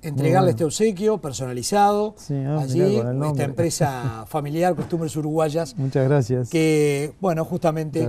entregarle este obsequio personalizado allí, esta empresa familiar, Costumbres Uruguayas. Muchas gracias. Que, bueno, justamente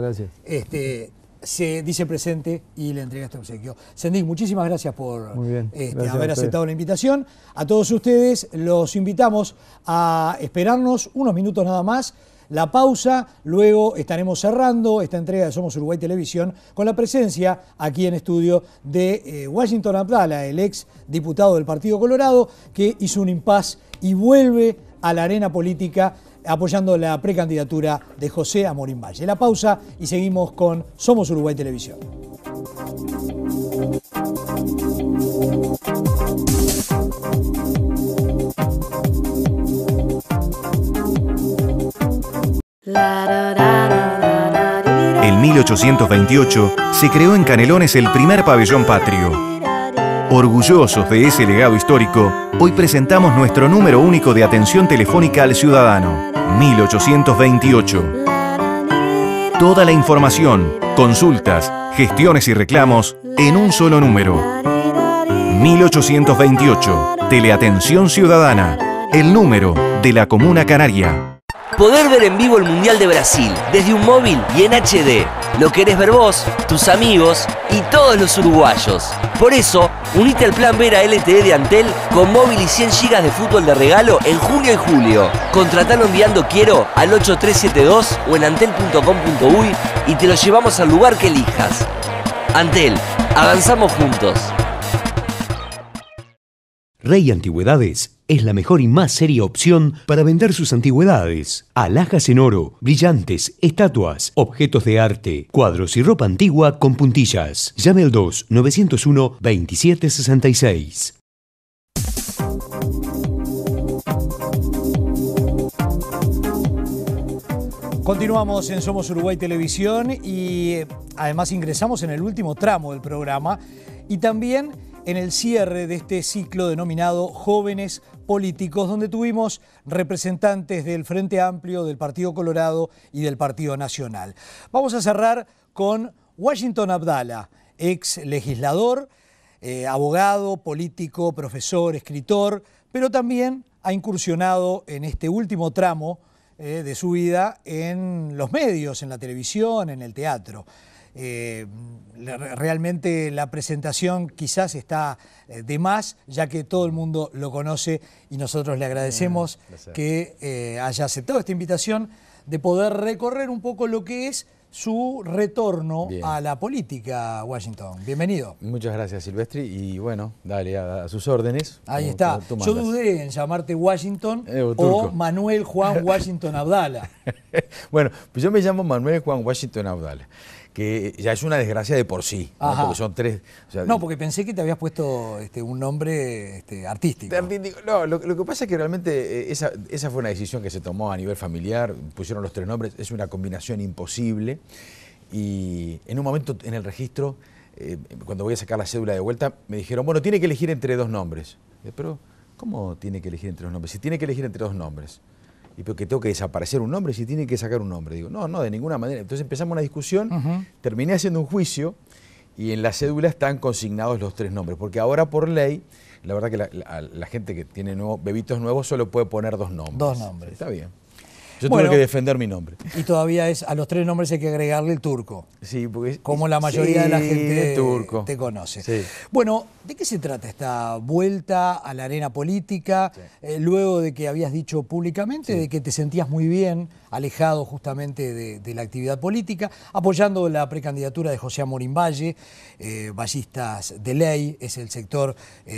se dice presente y le entrega este obsequio. Sendik, muchísimas gracias por haber aceptado la invitación. A todos ustedes los invitamos a esperarnos unos minutos nada más. La pausa, luego estaremos cerrando esta entrega de Somos Uruguay Televisión con la presencia aquí en estudio de Washington Abdala, el ex diputado del Partido Colorado, que hizo un impas y vuelve a la arena política apoyando la precandidatura de José Amorín Valle. La pausa y seguimos con Somos Uruguay Televisión. En 1828 se creó en Canelones el primer pabellón patrio. Orgullosos de ese legado histórico, hoy presentamos nuestro número único de atención telefónica al ciudadano, 1828. Toda la información, consultas, gestiones y reclamos en un solo número. 1828, Teleatención Ciudadana, el número de la Comuna Canaria. Poder ver en vivo el Mundial de Brasil desde un móvil y en HD. Lo querés ver vos, tus amigos y todos los uruguayos. Por eso, unite al plan Vera LTE de Antel con móvil y 100 GB de fútbol de regalo en junio y julio. Contratalo enviando Quiero al 8372 o en antel.com.uy y te lo llevamos al lugar que elijas. Antel, avanzamos juntos. Rey Antigüedades es la mejor y más seria opción para vender sus antigüedades. Alhajas en oro, brillantes, estatuas, objetos de arte, cuadros y ropa antigua con puntillas. Llame al 2-901-2766. Continuamos en Somos Uruguay Televisión y además ingresamos en el último tramo del programa y también en el cierre de este ciclo denominado Jóvenes Políticos, donde tuvimos representantes del Frente Amplio, del Partido Colorado y del Partido Nacional. Vamos a cerrar con Washington Abdala, ex legislador, abogado, político, profesor, escritor, pero también ha incursionado en este último tramo de su vida en los medios, en la televisión, en el teatro. Realmente la presentación quizás está de más, ya que todo el mundo lo conoce y nosotros le agradecemos que haya aceptado esta invitación de poder recorrer un poco lo que es su retorno a la política, Washington. Bienvenido. Muchas gracias, Silvestri, y bueno, dale a sus órdenes. Ahí está. Yo dudé en llamarte Washington o Manuel Juan Washington Abdala. Bueno, pues yo me llamo Manuel Juan Washington Abdala, que ya es una desgracia de por sí, ¿no? Porque son tres... O sea, no, porque pensé que te habías puesto un nombre artístico. No, lo que pasa es que realmente esa fue una decisión que se tomó a nivel familiar, pusieron los tres nombres, es una combinación imposible y en un momento en el registro, cuando voy a sacar la cédula de vuelta, me dijeron, bueno, tiene que elegir entre dos nombres. Pero, ¿cómo tiene que elegir entre dos nombres? Si tiene que elegir entre dos nombres. Y porque tengo que desaparecer un nombre, si tiene que sacar un nombre. Digo, no, de ninguna manera. Entonces empezamos una discusión, terminé haciendo un juicio y en la cédula están consignados los tres nombres. Porque ahora por ley, la verdad que la gente que tiene bebitos nuevos solo puede poner dos nombres. Dos nombres. Está bien. Yo tuve que defender mi nombre. Y todavía a los 3 nombres hay que agregarle el turco. Sí, porque como la mayoría de la gente turco te conoce. Sí. Bueno, ¿de qué se trata esta vuelta a la arena política? Sí. Luego de que habías dicho públicamente de que te sentías muy bien, alejado justamente de la actividad política, apoyando la precandidatura de José Amorín Valle, Vallistas de Ley, es el sector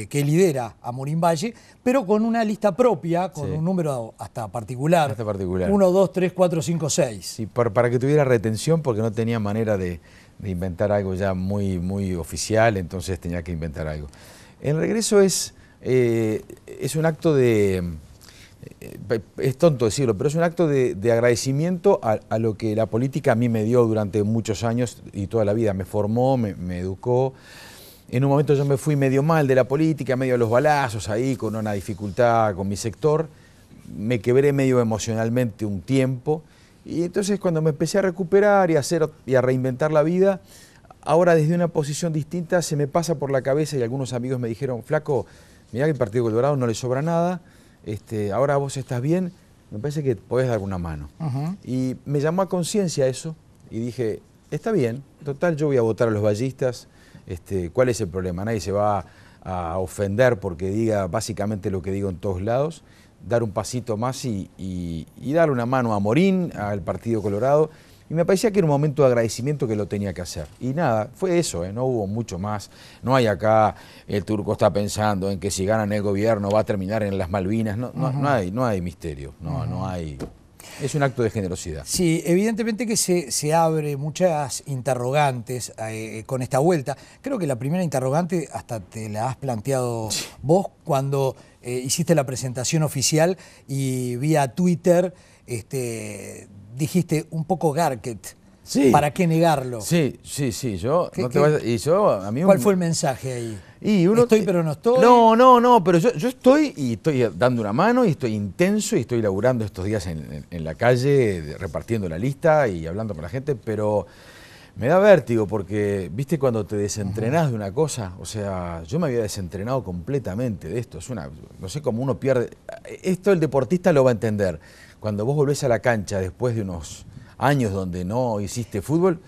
que lidera Amorín Valle, pero con una lista propia, con un número hasta particular. Hasta particular. 1, 2, 3, 4, 5, 6. Sí, para que tuviera retención, porque no tenía manera de inventar algo ya muy oficial, entonces tenía que inventar algo. El regreso es un acto de... es tonto decirlo, pero es un acto de agradecimiento a lo que la política a mí me dio durante muchos años y toda la vida. Me formó, me educó. En un momento yo me fui medio mal de la política, medio a los balazos ahí, con una dificultad con mi sector. Me quebré medio emocionalmente un tiempo. Y entonces cuando me empecé a recuperar y a reinventar la vida, ahora desde una posición distinta se me pasa por la cabeza y algunos amigos me dijeron, flaco, mirá que el Partido Colorado no le sobra nada, ahora vos estás bien, me parece que podés dar una mano. Y me llamó a conciencia eso y dije, está bien, total yo voy a votar a los vallistas, ¿cuál es el problema? Nadie se va a ofender porque diga básicamente lo que digo en todos lados, dar un pasito más y darle una mano a Amorín, al Partido Colorado. Y me parecía que era un momento de agradecimiento que lo tenía que hacer. Y nada, fue eso, no hubo mucho más. No hay acá, el turco está pensando en que si ganan el gobierno va a terminar en las Malvinas. No hay misterio, no hay... Es un acto de generosidad. Sí, evidentemente que se abre muchas interrogantes con esta vuelta. Creo que la primera interrogante hasta te la has planteado vos cuando hiciste la presentación oficial y vía Twitter dijiste un poco Garquet. Sí. ¿Para qué negarlo? Sí. ¿Cuál fue el mensaje ahí? Estoy pero no estoy. No, pero yo estoy y estoy dando una mano y estoy intenso y estoy laburando estos días en la calle, repartiendo la lista y hablando con la gente, pero me da vértigo porque, viste, cuando te desentrenás de una cosa, o sea, yo me había desentrenado completamente de esto, no sé cómo uno pierde, esto el deportista lo va a entender, cuando vos volvés a la cancha después de unos años donde no hiciste fútbol,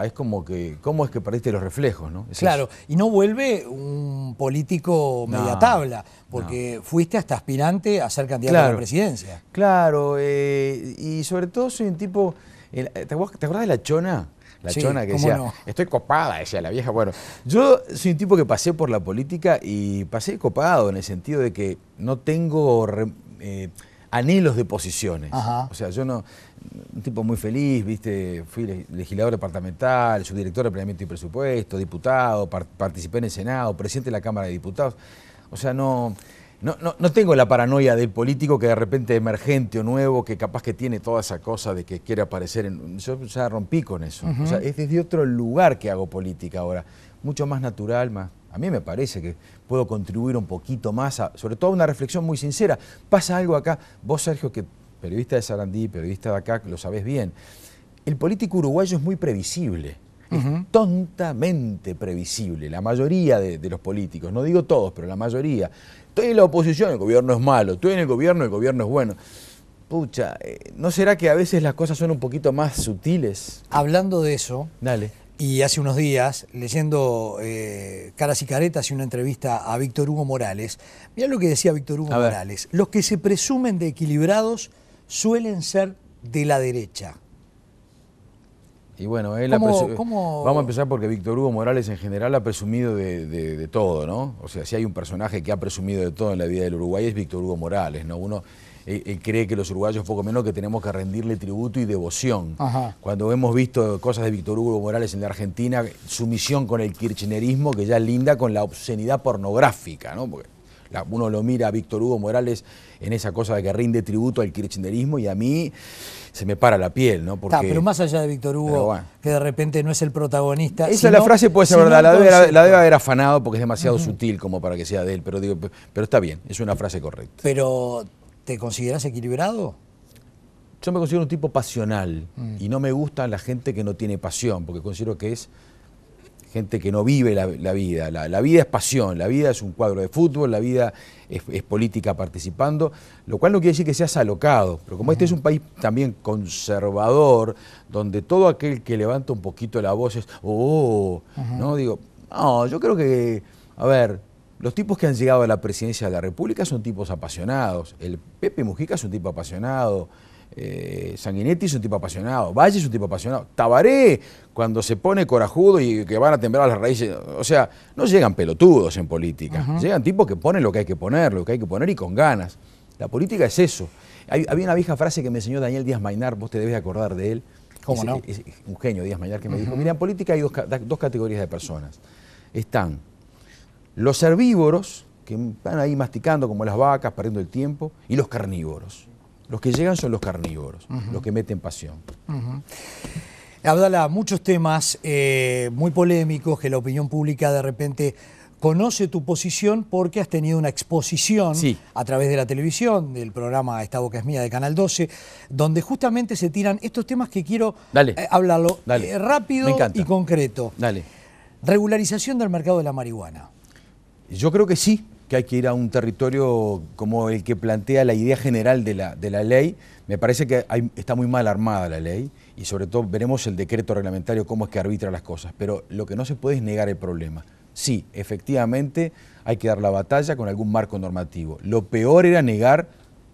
es como que, ¿cómo es que perdiste los reflejos, no? Claro, y no vuelve un político media tabla, porque fuiste hasta aspirante a ser candidato a la presidencia. Claro, y sobre todo soy un tipo, ¿te acordás de la Chona? La Chona que decía, estoy copada, decía la vieja. Bueno, yo soy un tipo que pasé por la política y pasé copado en el sentido de que no tengo anhelos de posiciones. O sea, yo no... Un tipo muy feliz, ¿viste? Fui legislador departamental, subdirector de planeamiento y presupuesto, diputado, participé en el Senado, presidente de la Cámara de Diputados. O sea, no tengo la paranoia del político que de repente emergente o nuevo, que capaz que tiene toda esa cosa de que quiere aparecer. Yo ya rompí con eso. O sea, es desde otro lugar que hago política ahora. Mucho más natural, más... A mí me parece que puedo contribuir un poquito más, sobre todo a una reflexión muy sincera. Pasa algo acá. Vos, Sergio, que periodista de Sarandí, periodista de acá, lo sabés bien. El político uruguayo es muy previsible. Es tontamente previsible. La mayoría de los políticos, no digo todos, pero la mayoría. Estoy en la oposición, el gobierno es malo. Estoy en el gobierno es bueno. Pucha, ¿no será que a veces las cosas son un poquito más sutiles? Hablando de eso, dale. Y hace unos días, leyendo Caras y Caretas y una entrevista a Víctor Hugo Morales, mirá lo que decía Víctor Hugo Morales. Los que se presumen de equilibrados suelen ser de la derecha. Y bueno, vamos a empezar porque Víctor Hugo Morales en general ha presumido de todo, ¿no? O sea, si hay un personaje que ha presumido de todo en la vida del Uruguay es Víctor Hugo Morales, ¿no? Él cree que los uruguayos poco menos que tenemos que rendirle tributo y devoción. Cuando hemos visto cosas de Víctor Hugo Morales en la Argentina, su misión con el kirchnerismo, que ya linda con la obscenidad pornográfica, ¿no? Porque uno lo mira a Víctor Hugo Morales en esa cosa de que rinde tributo al kirchnerismo y a mí se me para la piel, ¿no? Porque, pero más allá de Víctor Hugo, que de repente no es el protagonista. Esa la frase puede ser verdad, la debe haber afanado porque es demasiado sutil como para que sea de él, pero está bien, es una frase correcta. Pero, ¿te considerás equilibrado? Yo me considero un tipo pasional y no me gusta la gente que no tiene pasión, porque considero que es gente que no vive la vida. La vida es pasión, la vida es un cuadro de fútbol, la vida es política participando, lo cual no quiere decir que seas alocado, pero como este es un país también conservador, donde todo aquel que levanta un poquito la voz es, ¿no? Digo, no, yo creo que, a ver, los tipos que han llegado a la presidencia de la República son tipos apasionados. El Pepe Mujica es un tipo apasionado. Sanguinetti es un tipo apasionado, Valle es un tipo apasionado, Tabaré cuando se pone corajudo y que van a temblar las raíces, o sea, no llegan pelotudos en política, llegan tipos que ponen lo que hay que poner, y con ganas. La política es eso. Había una vieja frase que me enseñó Daniel Díaz Maynar, vos te debes acordar de él. ¿Cómo no? Es un genio Díaz Maynar que me dijo, mira, en política hay dos categorías de personas. Están los herbívoros, que están ahí masticando como las vacas, perdiendo el tiempo, y los carnívoros. Los que llegan son los carnívoros, los que meten pasión. Abdala, muchos temas muy polémicos que la opinión pública de repente conoce tu posición porque has tenido una exposición a través de la televisión, del programa Esta Boca es Mía de Canal 12, donde justamente se tiran estos temas que quiero hablarlo rápido y concreto. Regularización del mercado de la marihuana. Yo creo que sí, que hay que ir a un territorio como el que plantea la idea general de la ley. Me parece que está muy mal armada la ley y sobre todo veremos el decreto reglamentario cómo es que arbitra las cosas, pero lo que no se puede es negar el problema. Sí, efectivamente hay que dar la batalla con algún marco normativo. Lo peor era negar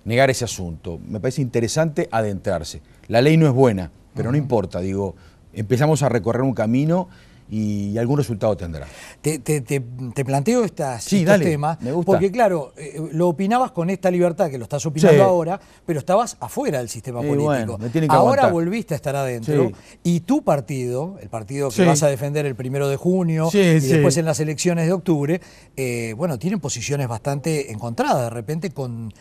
ese asunto. Me parece interesante adentrarse. La ley no es buena, pero no importa, digo, empezamos a recorrer un camino y algún resultado tendrá. Te planteo estos temas, porque claro, lo opinabas con esta libertad que lo estás opinando ahora, pero estabas afuera del sistema político. Bueno, me tienen que ahora aguantar. Volviste a estar adentro y tu partido, el partido que vas a defender el 1 de junio y después en las elecciones de octubre, bueno, tienen posiciones bastante encontradas de repente con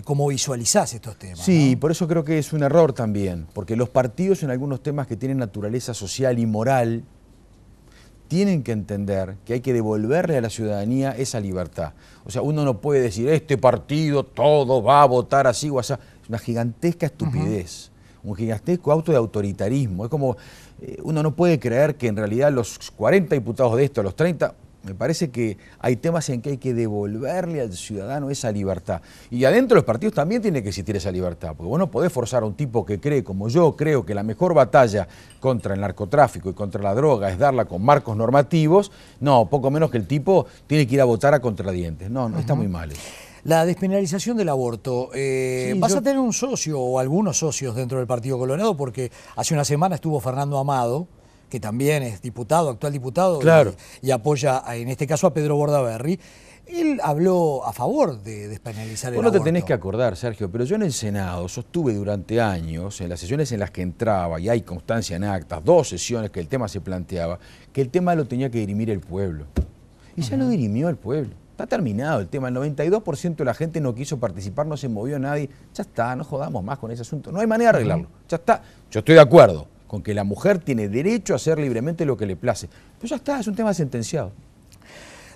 cómo visualizás estos temas. Sí, ¿no? por eso creo que es un error también, porque los partidos en algunos temas que tienen naturaleza social y moral tienen que entender que hay que devolverle a la ciudadanía esa libertad. O sea, uno no puede decir, este partido todo va a votar así o así. Es una gigantesca estupidez, un gigantesco auto de autoritarismo. Es como, uno no puede creer que en realidad los 40 diputados de esto, los 30... Me parece que hay temas en que hay que devolverle al ciudadano esa libertad. Y adentro de los partidos también tiene que existir esa libertad, porque vos no podés forzar a un tipo que cree, como yo creo, que la mejor batalla contra el narcotráfico y contra la droga es darla con marcos normativos. No, poco menos que el tipo tiene que ir a votar a contradientes. No, está muy mal eso. La despenalización del aborto, ¿vas a tener un socio o algunos socios dentro del Partido Colorado? Porque hace una semana estuvo Fernando Amado, que también es diputado, actual diputado, y apoya en este caso a Pedro Bordaberry. Él habló a favor de despenalizar el aborto. Vos no te tenés que acordar, Sergio, pero yo en el Senado sostuve durante años, en las sesiones en las que entraba, y hay constancia en actas, 2 sesiones que el tema se planteaba, que el tema lo tenía que dirimir el pueblo. Y ya lo dirimió el pueblo. Está terminado el tema. El 92% de la gente no quiso participar, no se movió nadie. Ya está, no jodamos más con ese asunto. No hay manera de arreglarlo. Ya está. Yo estoy de acuerdo con que la mujer tiene derecho a hacer libremente lo que le place. Pero ya está, es un tema sentenciado.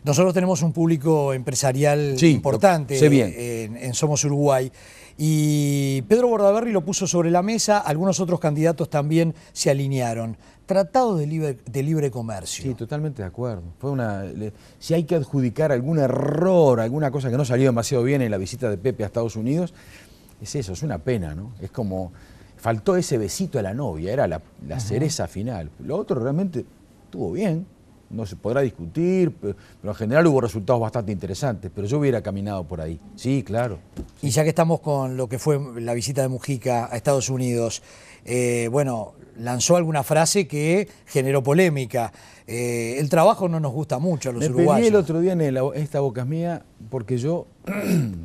Nosotros tenemos un público empresarial importante en Somos Uruguay y Pedro Bordaberry lo puso sobre la mesa, algunos otros candidatos también se alinearon. Tratados de libre comercio. Sí, totalmente de acuerdo. Si hay que adjudicar algún error, alguna cosa que no salió demasiado bien en la visita de Pepe a Estados Unidos, es eso, es una pena, ¿no? Es como... Faltó ese besito a la novia, era la cereza final. Lo otro realmente estuvo bien, no se podrá discutir, pero en general hubo resultados bastante interesantes, pero yo hubiera caminado por ahí. Sí, claro. Y ya que estamos con lo que fue la visita de Mujica a Estados Unidos, bueno, lanzó alguna frase que generó polémica. El trabajo no nos gusta mucho a los uruguayos. Me peleé el otro día en Esta Boca es Mía porque yo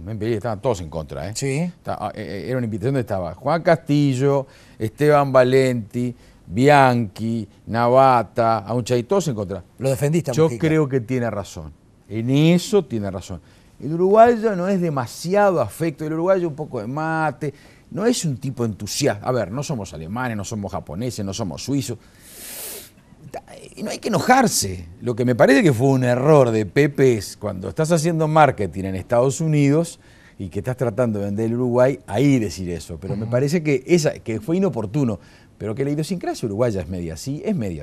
me peleé, estaban todos en contra. Sí. Era una invitación donde estaba Juan Castillo, Esteban Valenti, Bianchi, Navata, Aunchay, todos en contra. ¿Lo defendiste a Yo Mujica? creo que tiene razón. En eso tiene razón. El uruguayo no es demasiado afecto, el uruguayo un poco de mate, no es un tipo entusiasta. A ver, no somos alemanes, no somos japoneses, no somos suizos. Y no hay que enojarse. Lo que me parece que fue un error de Pepe es cuando estás haciendo marketing en Estados Unidos y que estás tratando de vender el Uruguay, ahí decir eso. Pero me parece que fue inoportuno, pero que la idiosincrasia uruguaya es media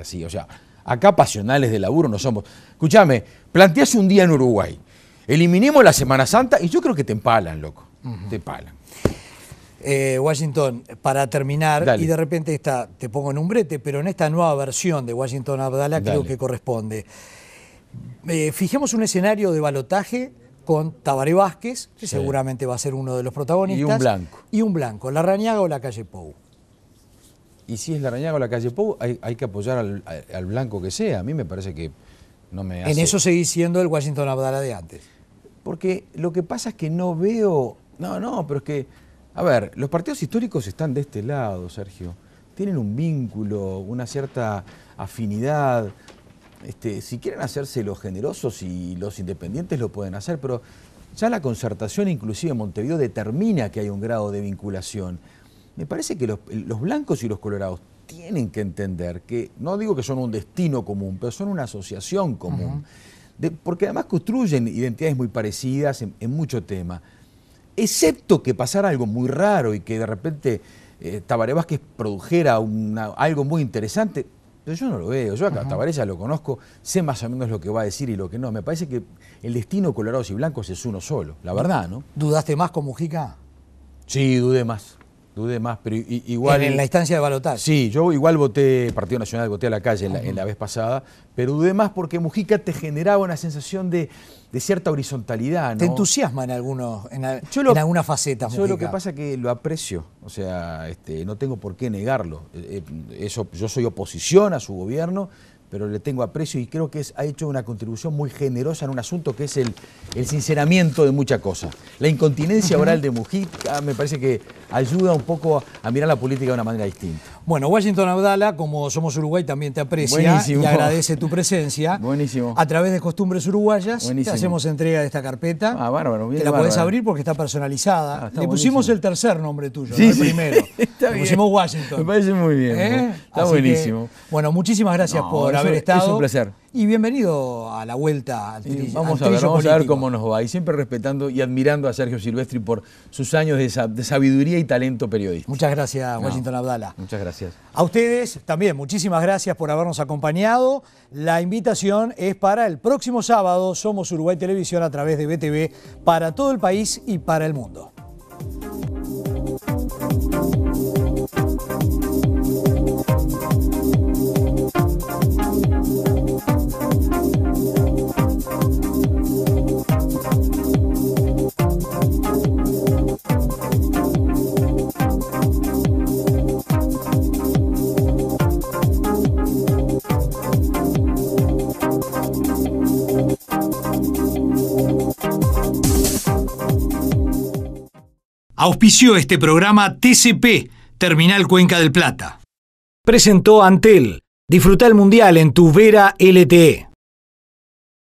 así. O sea, Acá pasionales de laburo no somos. Escuchame, plantease un día en Uruguay. Eliminemos la Semana Santa y yo creo que te empalan, loco. Te empalan. Washington, para terminar, Dale. y de repente te pongo en un brete, pero en esta nueva versión de Washington Abdala creo que corresponde. Fijemos un escenario de balotaje con Tabaré Vázquez, que seguramente va a ser uno de los protagonistas. Y un blanco. Y un blanco, Larrañaga o la calle Pou. Y si es Larrañaga o la calle Pou, hay que apoyar al blanco que sea. A mí me parece que no me hace... En eso seguís siendo el Washington Abdala de antes. Porque lo que pasa es que no veo... No, pero es que... A ver, los partidos históricos están de este lado, Sergio. Tienen un vínculo, una cierta afinidad. Si quieren hacerse los generosos y los independientes lo pueden hacer, pero ya la concertación, inclusive en Montevideo, determina que hay un grado de vinculación. Me parece que los blancos y los colorados tienen que entender que, no digo que son un destino común, pero son una asociación común. Porque además construyen identidades muy parecidas en mucho tema. Excepto que pasara algo muy raro y que de repente Tabaré Vázquez produjera algo muy interesante. Pero yo no lo veo. Yo acá a Tabaré ya lo conozco, sé más o menos lo que va a decir y lo que no. Me parece que el destino colorados y blancos es uno solo, la verdad, ¿no? ¿Dudaste más con Mujica? Sí, dudé más, pero igual... En la instancia de balotaje. Sí, yo igual voté Partido Nacional, voté a la calle en la vez pasada, pero dudé más porque Mujica te generaba una sensación de cierta horizontalidad, ¿no? ¿Te entusiasma en alguna faceta, Mujica? Yo lo que pasa es que lo aprecio, o sea, no tengo por qué negarlo. Yo soy oposición a su gobierno, pero le tengo aprecio y creo que ha hecho una contribución muy generosa en un asunto que es el sinceramiento de muchas cosas. La incontinencia oral de Mujica me parece que ayuda un poco a mirar la política de una manera distinta. Bueno, Washington Abdala, como Somos Uruguay, también te aprecia. Buenísimo. Y agradece tu presencia. Buenísimo. A través de Costumbres Uruguayas, Buenísimo. te hacemos entrega de esta carpeta. Bárbaro, bien. Que la podés abrir porque está personalizada. Está Le pusimos buenísimo. el tercer nombre tuyo, Sí, no el sí. primero. Está Le bien. pusimos Washington. Me parece muy bien. Está Así buenísimo. que, bueno, muchísimas gracias por haber estado. Es un placer. Y bienvenido a la vuelta al Vamos a ver cómo nos va. Y siempre respetando y admirando a Sergio Silvestri por sus años de sabiduría y talento periodístico. Muchas gracias, Washington Abdala. Muchas gracias. A ustedes también, muchísimas gracias por habernos acompañado. La invitación es para el próximo sábado. Somos Uruguay Televisión a través de BTV para todo el país y para el mundo. Auspició este programa TCP, Terminal Cuenca del Plata. Presentó Antel. Disfruta el Mundial en tu Vera LTE.